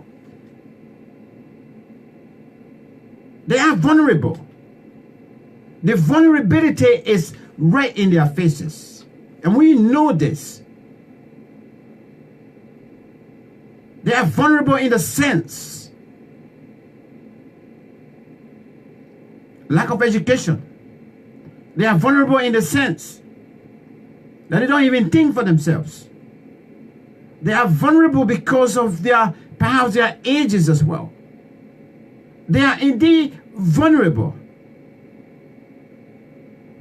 They are vulnerable. The vulnerability is right in their faces. And we know this. They are vulnerable in the sense lack of education. They are vulnerable in the sense that they don't even think for themselves. They are vulnerable because of perhaps their ages as well. They are indeed vulnerable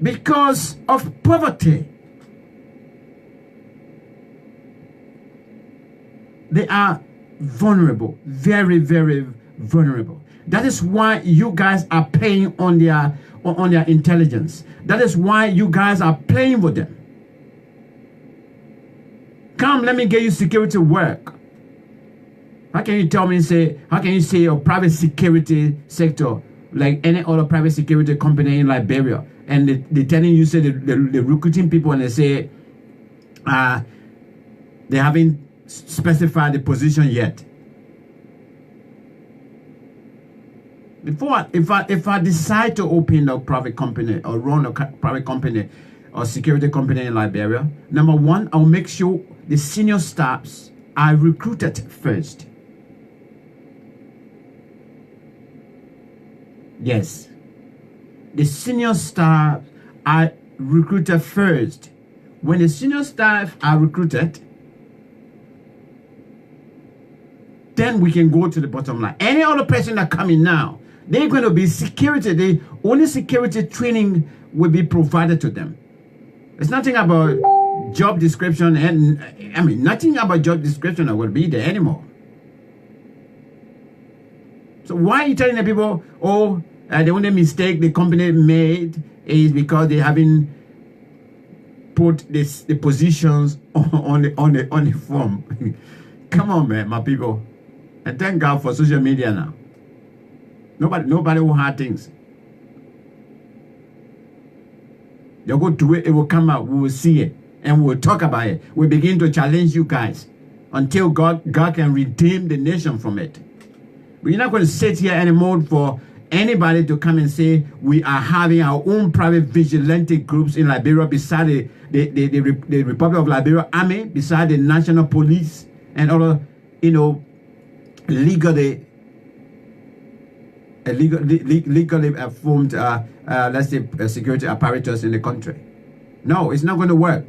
because of poverty. They are vulnerable, very, very vulnerable. That is why you guys are playing on their intelligence. That is why you guys are playing with them. Come, let me get you security work. How can you tell me, how can you say your private security sector, like any other private security company in Liberia, and they telling you, say, they're recruiting people, and they say they haven't specified the position yet. Before, if I decide to open a private company or run a private company or security company in Liberia, number one, I'll make sure the senior staffs are recruited first. Yes, the senior staff are recruited first. When the senior staff are recruited, then we can go to the bottom line. Any other person that come in now, they're going to be security. The only security training will be provided to them. There's nothing about job description, and I mean, nothing about job description that will be there anymore. So why are you telling the people, oh, the only mistake the company made is because they haven't put the positions on the form? Come on, man, my people. And thank God for social media now. Nobody will hide things. They'll go do it, it will come out, we will see it, and we'll talk about it. We'll begin to challenge you guys until God can redeem the nation from it. But you're not going to sit here anymore for anybody to come and say we are having our own private vigilante groups in Liberia beside the Republic of Liberia Army, beside the National Police and other, legally formed, let's say, security apparatus in the country. No, it's not going to work.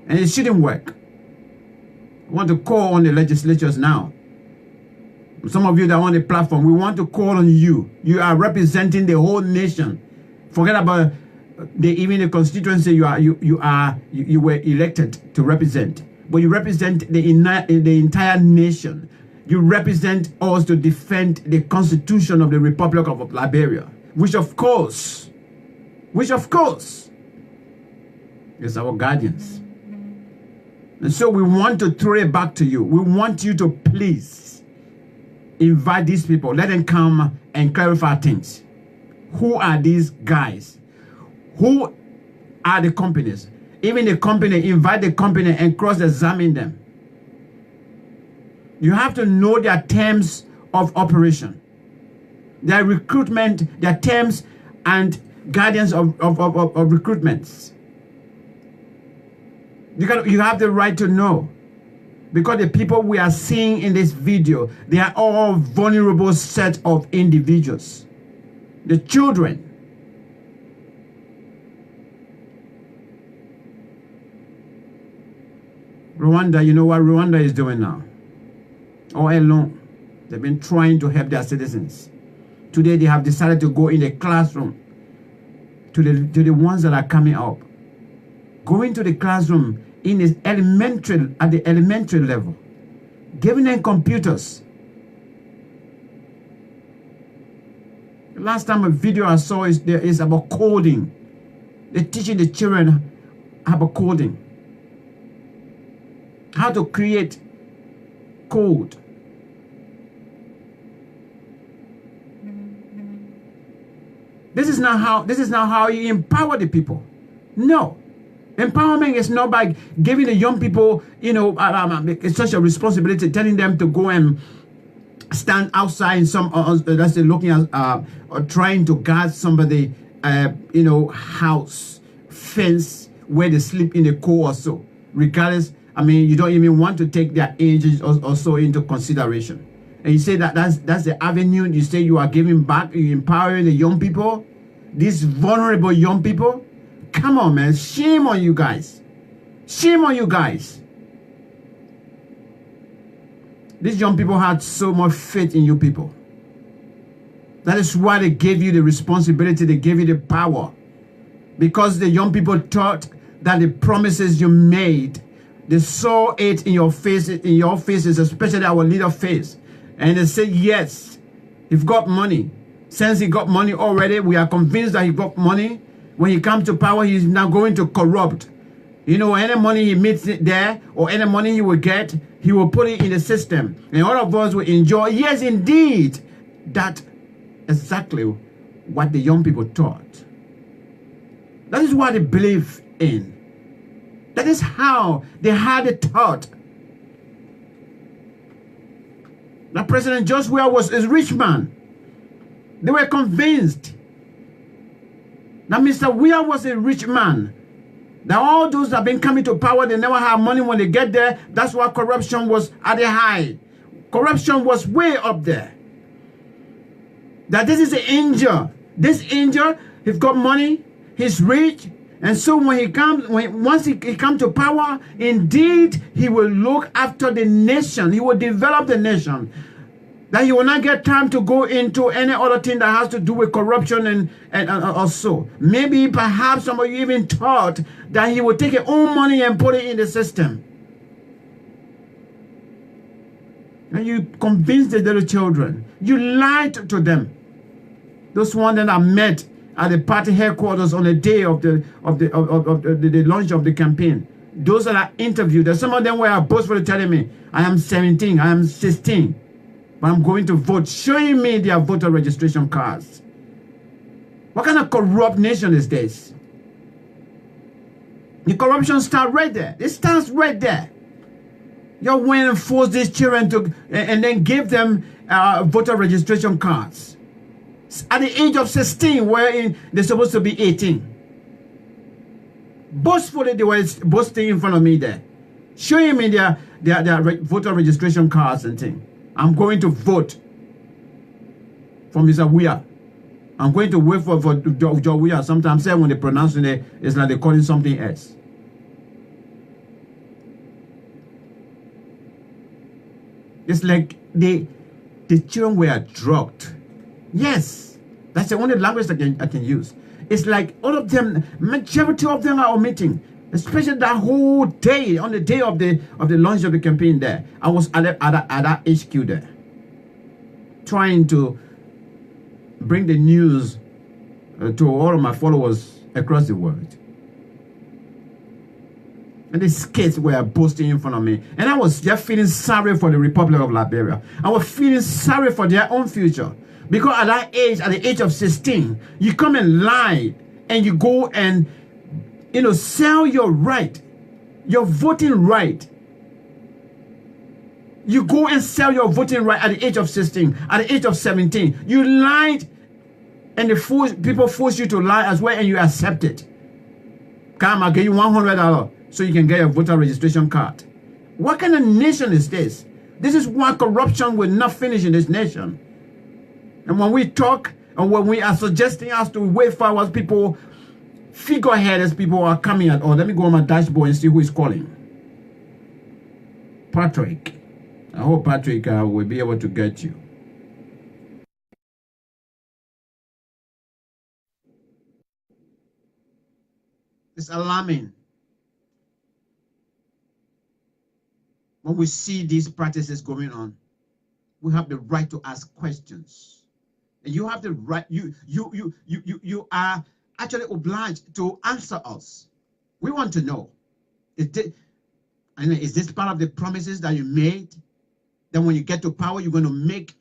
And it shouldn't work. I want to call on the legislatures now. Some of you that are on the platform, we want to call on you. You are representing the whole nation. Forget about even the constituency you were elected to represent. But you represent the entire nation. You represent us to defend the Constitution of the Republic of Liberia, which of course is our guardians. And so we want to throw it back to you. We want you to please invite these people. Let them come and clarify things. Who are these guys? Who are the companies? Even the company, invite the company and cross-examine them. You have to know their terms of operation, their recruitment, their terms and guidance of recruitments. You have the right to know. Because the people we are seeing in this video, they are all vulnerable set of individuals. The children. Rwanda, you know what Rwanda is doing now? All along, they've been trying to help their citizens. Today, they have decided to go in the classroom to the ones that are coming up. Going to the classroom at the elementary level, giving them computers. The last time a video I saw is about coding. They're teaching the children about coding, how to create code. This is not how you empower the people. No. Empowerment is not by giving the young people, it's such a responsibility, telling them to go and stand outside in some, let's say, looking at, or trying to guard somebody, house, fence, where they sleep in the cold or so. Regardless, you don't even want to take their ages or so into consideration. And you say that's the avenue. You say you are giving back, you empowering the young people, these vulnerable young people. Come on, man. Shame on you guys. Shame on you guys. These young people had so much faith in you people. That is why they gave you the responsibility. They gave you the power. Because the young people thought that the promises you made, they saw it in your faces, especially our leader face. And they said, yes, you've got money. Since he got money already, we are convinced that he got money. When he comes to power, he's now going to corrupt. Any money he meets there or any money he will get, he will put it in the system. And all of us will enjoy. Yes, indeed. That's exactly what the young people thought. That is what they believe in. That is how they had it taught. That President Joshua was a rich man. They were convinced that Mr. Weah was a rich man. That all those that have been coming to power, they never have money when they get there. That's why corruption was at a high. Corruption was way up there. That this is an angel. This angel, he's got money, he's rich, And so when he comes, once he comes to power, indeed, he will look after the nation. He will develop the nation. That he will not get time to go into any other thing that has to do with corruption and also. Maybe perhaps some of you even thought that he would take his own money and put it in the system. And you convinced the little children. You lied to them. Those ones that are met at the party headquarters on the day of the launch of the campaign. Those that are interviewed, some of them were boastfully telling me, I am 17, I am 16, but I'm going to vote, showing me their voter registration cards. What kind of corrupt nation is this? The corruption starts right there. It starts right there. You went and forced these children to, and then give them voter registration cards. At the age of 16, wherein they're supposed to be 18. Boastfully, they were boasting in front of me there, showing me their voter registration cards and things. I'm going to vote for Mr. Weah. I'm going to wait for Joe Weah. Sometimes when they pronounce it, it's like they're calling something else. It's like the children were drugged. Yes, that's the only language I can use. It's like all of them, majority of them are omitting, especially that whole day, on the day of the launch of the campaign there. I was at that HQ there, trying to bring the news to all of my followers across the world. And these kids were boasting in front of me. And I was just feeling sorry for the Republic of Liberia. I was feeling sorry for their own future. Because at that age, at the age of 16, you come and lie and you go and, sell your right, your voting right. You go and sell your voting right at the age of 16, at the age of 17. You lied and people force you to lie as well and you accept it. Come, I'll give you $100. So you can get a voter registration card. What kind of nation is this? This is why corruption will not finish in this nation. And when we talk and when we are suggesting us to wait for our people, figureheads people are coming at, let me go on my dashboard and see who is calling. Patrick. I hope Patrick will be able to get you. It's alarming. When we see these practices going on, we have the right to ask questions. And you have the right, you are actually obliged to answer us. We want to know, is this part of the promises that you made? Then when you get to power, you're going to make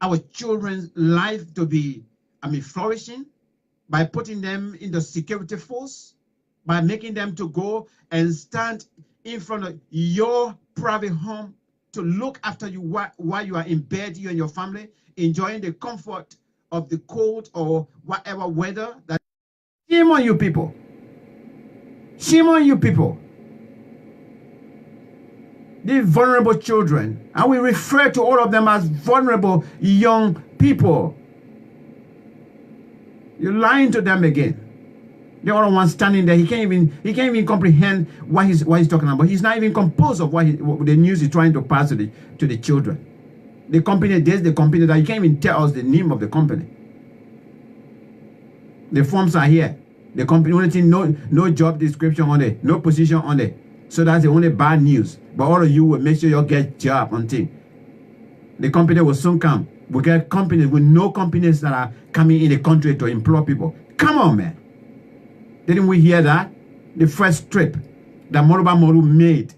our children's life to be, flourishing by putting them in the security force, by making them to go and stand in front of your private home to look after you while you are in bed, you and your family, enjoying the comfort of the cold or whatever weather. Shame on you people. Shame on you people. These vulnerable children, and we refer to all of them as vulnerable young people. You're lying to them again. The other one standing there, he can't even comprehend what he's talking about. He's not even composed of what the news is trying to pass to the children. The company this, the company that, you can't even tell us the name of the company. The forms are here. The company, only thing, no job description on it, no position on it. So that's the only bad news. But all of you will make sure you get job on thing. The company will soon come. We get companies, we know companies that are coming in the country to employ people. Come on, man. Didn't we hear that? The first trip that Moroba Moru made.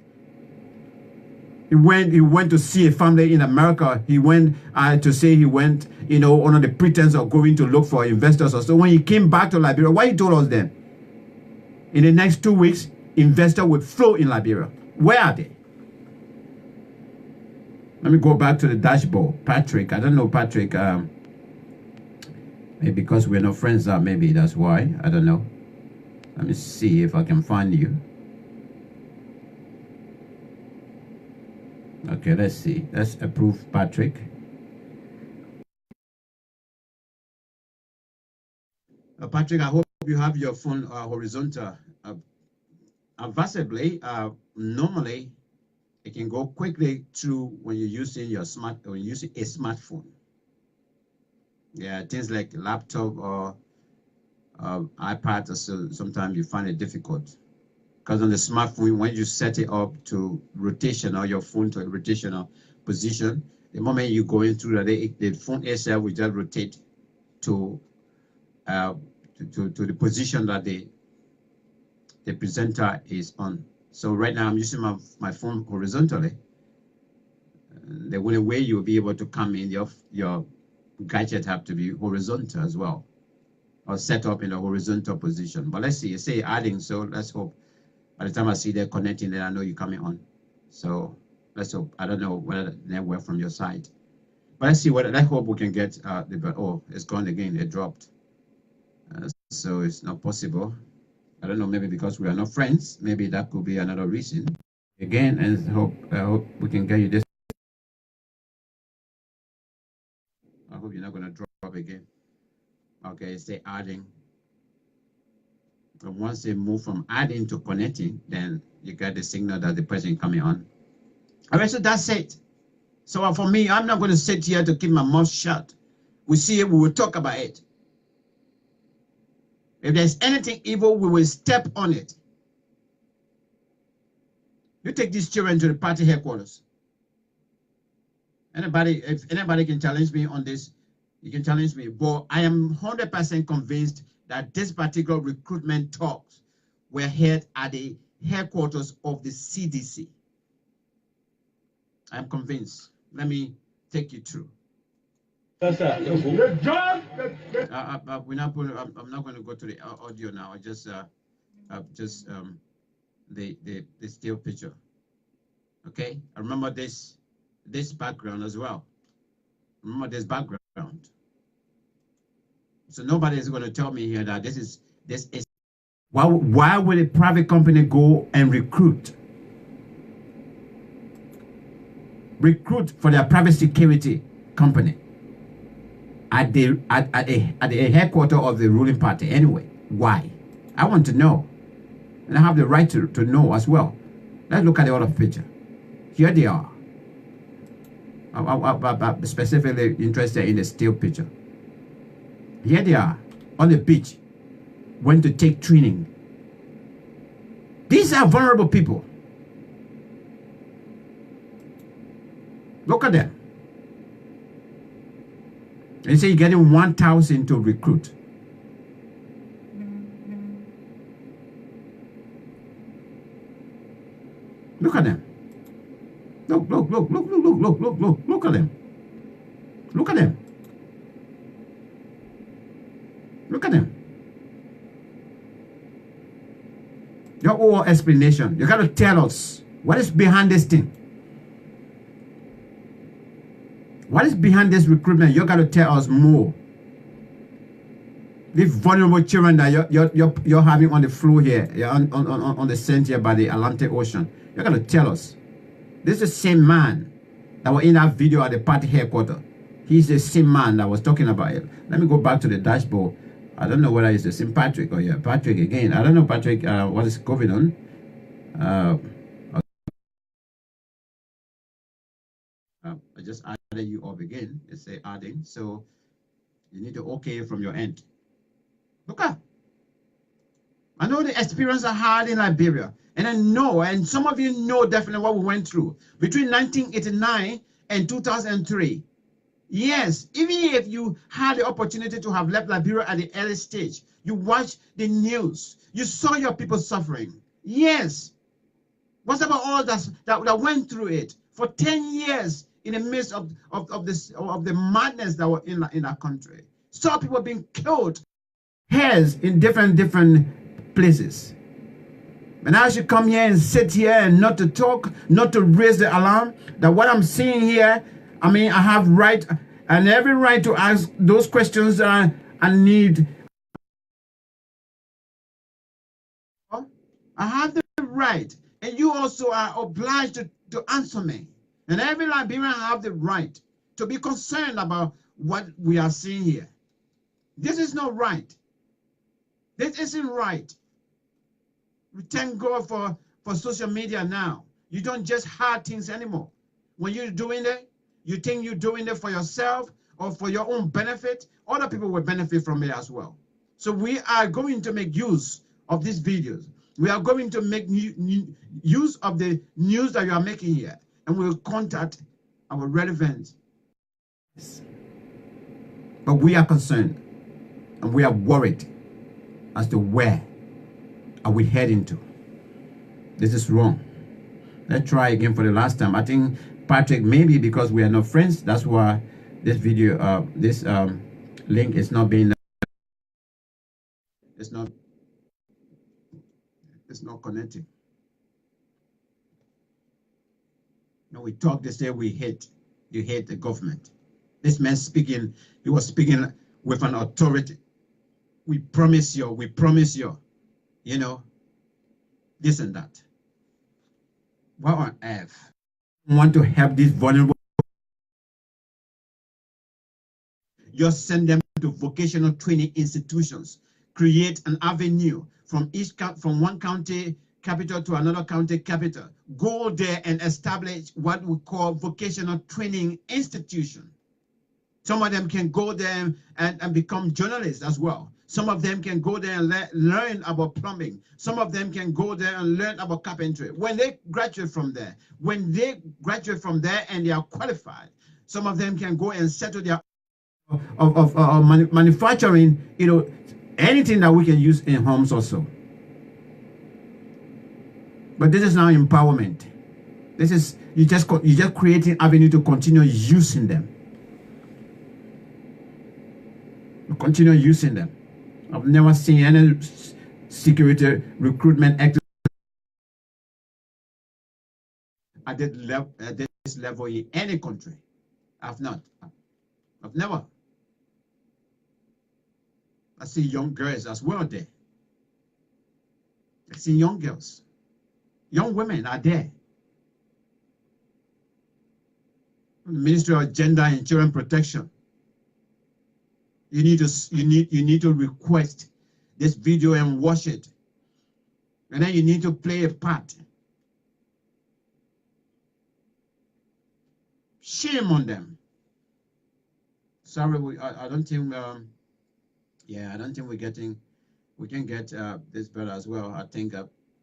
He went to see a family in America. He went to say he went, under the pretense of going to look for investors or so. When he came back to Liberia, what he told us then? In the next 2 weeks, investors would flow in Liberia. Where are they? Let me go back to the dashboard. Patrick, I don't know Patrick. Maybe because we're not friends, maybe that's why. I don't know. Let me see if I can find you. Okay, let's see. Let's approve Patrick. Patrick, I hope you have your phone horizontal. Advisably, normally it can go quickly through when you're using your when you're using a smartphone. Yeah, things like laptop or iPad, or so sometimes you find it difficult. Because on the smartphone, when you set it up to rotational, your phone to a rotational position, the moment you go in through the phone itself will just rotate to the position that the presenter is on. So right now I'm using my phone horizontally. The only way you'll be able to come in, your gadget have to be horizontal as well, or set up in a horizontal position. But let's see, you say adding, so let's hope by the time I see they're connecting, then I know you're coming on. So let's hope. I don't know whether the network from your side, but let's see let's hope we can get oh, it's gone again, it dropped. So it's not possible. I don't know, maybe because we are not friends, maybe that could be another reason. Again, and I hope we can get you this. I hope you're not going to drop again. Okay, say adding. And once they move from adding to connecting, then you get the signal that the person coming on. All right, so that's it. So for me, I'm not going to sit here to keep my mouth shut. We see it, we will talk about it. If there's anything evil, we will step on it. You take these children to the party headquarters. If anybody can challenge me on this, you can challenge me. But I am 100% convinced that this particular recruitment talks were held at the headquarters of the CDC. I'm convinced. Let me take you through. We're not I'm not going to go to the audio now. I just the still picture. Okay, I remember this background as well. Remember this background. So nobody is going to tell me here that this is. Why would a private company go and recruit for their private security company at the headquarters of the ruling party anyway? Why? I want to know, and I have the right to know as well. Let's look at the other picture. Here they are. I'm specifically interested in the still picture. Here they are on the beach, went to take training. These are vulnerable people. Look at them. And you say you're getting 1,000 to recruit. Look at them. Look at them. Look at them. Look at them. Your whole explanation. You got to tell us what is behind this thing. What is behind this recruitment? You got to tell us more. These vulnerable children that you're having on the floor here, on the sand here by the Atlantic Ocean. You got to tell us. This is the same man that was in that video at the party headquarters. He's the same man that was talking about it. Let me go back to the dashboard. I don't know whether it's the same Patrick or yeah, Patrick again. I don't know, Patrick, what is going on. I just added you up again. Let's say adding. So you need to OK from your end. Look up. I know the experience I had in Liberia. And I know, and some of you know definitely what we went through between 1989 and 2003. Yes, even if you had the opportunity to have left Liberia at the early stage, you watched the news, you saw your people suffering. Yes. What about all that went through it for 10 years in the midst of the madness that were in our country? Saw people being killed. Heads in different places. And I should come here and sit here and not to talk, not to raise the alarm, that what I'm seeing here, I mean, I have right and every right to ask those questions that I need. I have the right, and you also are obliged to answer me. And every Liberian have the right to be concerned about what we are seeing here. This is not right. This isn't right. We thank God for social media now. You don't just hide things anymore. When you're doing it, you think you're doing it for yourself or for your own benefit, other people will benefit from it as well. So we are going to make use of these videos. We are going to make use of the news that you are making here, and we will contact our relevant. But we are concerned and we are worried as to where are we heading to. This is wrong. Let's try again for the last time. I think, Patrick, maybe because we are not friends, that's why this video, this link is not being, it's not connecting. Now we talk, they say you hate the government. This man speaking, he was speaking with an authority. We promise you, you know, this and that. What on earth? Want to help these vulnerable? Just send them to vocational training institutions. Create an avenue from one county capital to another county capital. Go there and establish what we call vocational training institution. Some of them can go there and become journalists as well. Some of them can go there and learn about plumbing. Some of them can go there and learn about carpentry. When they graduate from there, and they are qualified, some of them can go and settle their manufacturing, you know, anything that we can use in homes also. But this is now empowerment. This is you just creating avenue to continue using them. Continue using them. I've never seen any security recruitment exercise at this level in any country. I've never. I see young girls as well there. I see young girls. Young women are there. The Ministry of Gender and Children Protection. You need to request this video and watch it. And then you need to play a part. Shame on them. Sorry, I don't think I don't think we can get this better as well. I think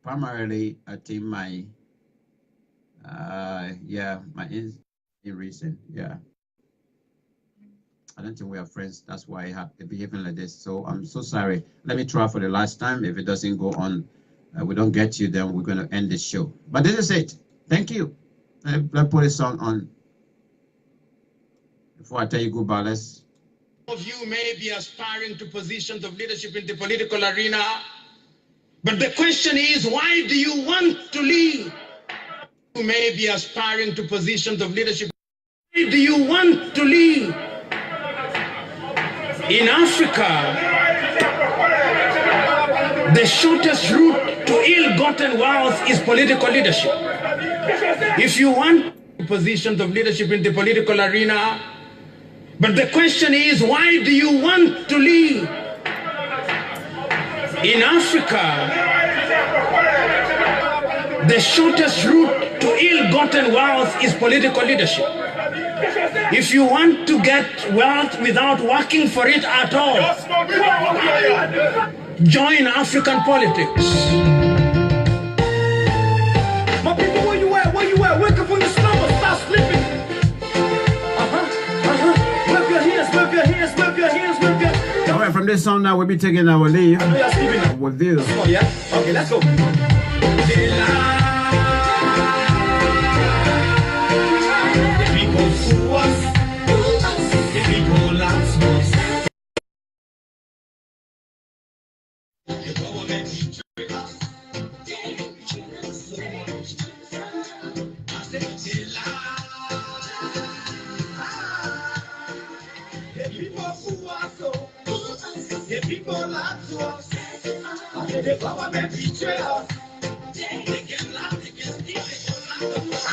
primarily I think my in recent, I don't think we are friends. That's why I have behaving like this. So I'm so sorry. Let me try for the last time. If it doesn't go on, we don't get you, then we're going to end the show. But this is it. Thank you. Let's put a song on. Before I tell you goodbye, let's. Some of you may be aspiring to positions of leadership in the political arena, but the question is, why do you want to lead? You may be aspiring to positions of leadership. Why do you want to lead? In Africa, the shortest route to ill-gotten wealth is political leadership. If you want positions of leadership in the political arena, but the question is, why do you want to lead? In Africa, the shortest route to ill-gotten wealth is political leadership. If you want to get wealth without working for it at all, join African politics. My people, where you at? Where you at? Wake up from your slumber, stop sleeping. Whip your hands, whip your hands, whip your hands, whip your hands. All right, from this song now, we'll be taking our leave with this. Oh, yeah? Okay, let's go. The government betray us. They can lie, they can steal, I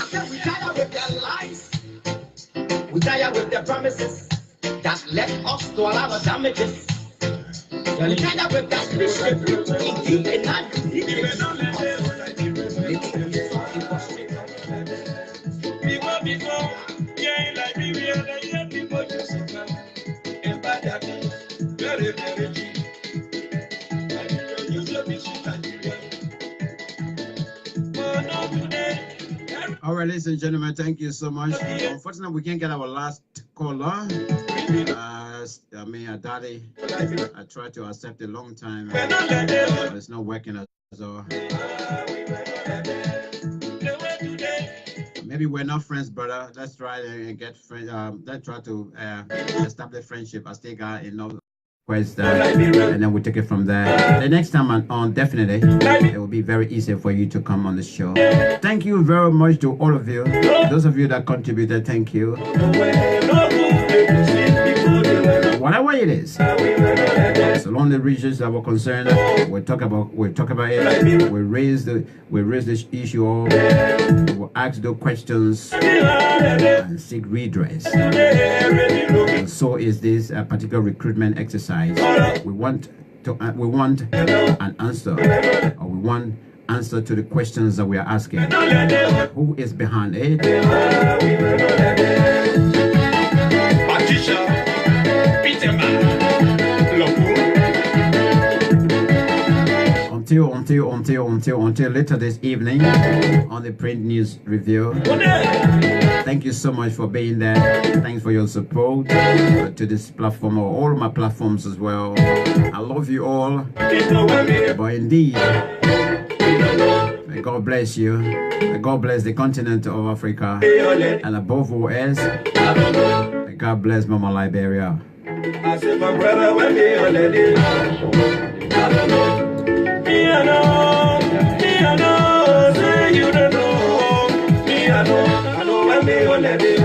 said we tire with their lies. We tire with their promises that led us to a lot of damages. All right, ladies and gentlemen, thank you so much. Unfortunately, we can't get our last caller. Daddy, I tried to accept a long time, but it's not working as well. Maybe we're not friends, brother. Let's try and get friends. Let's try to establish friendship. I still got enough questions, and then we take it from there. The next time on, definitely, it will be very easy for you to come on the show. Thank you very much to all of you. Those of you that contributed, thank you. Whatever it is, so long the regions that were concerned, we'll talk about it. We raise this issue up. We'll ask those questions and seek redress. And so is this particular recruitment exercise. We want an answer, or we want answer to the questions that we are asking. Who is behind it? Until later this evening on the print news review. Thank you so much for being there. Thanks for your support to this platform, or all my platforms as well. I love you all. But indeed, may God bless you. May God bless the continent of Africa. And above all else, may God bless Mama Liberia. I said, my brother, when me already. Me, I know, say you don't know. Me, I know when me already.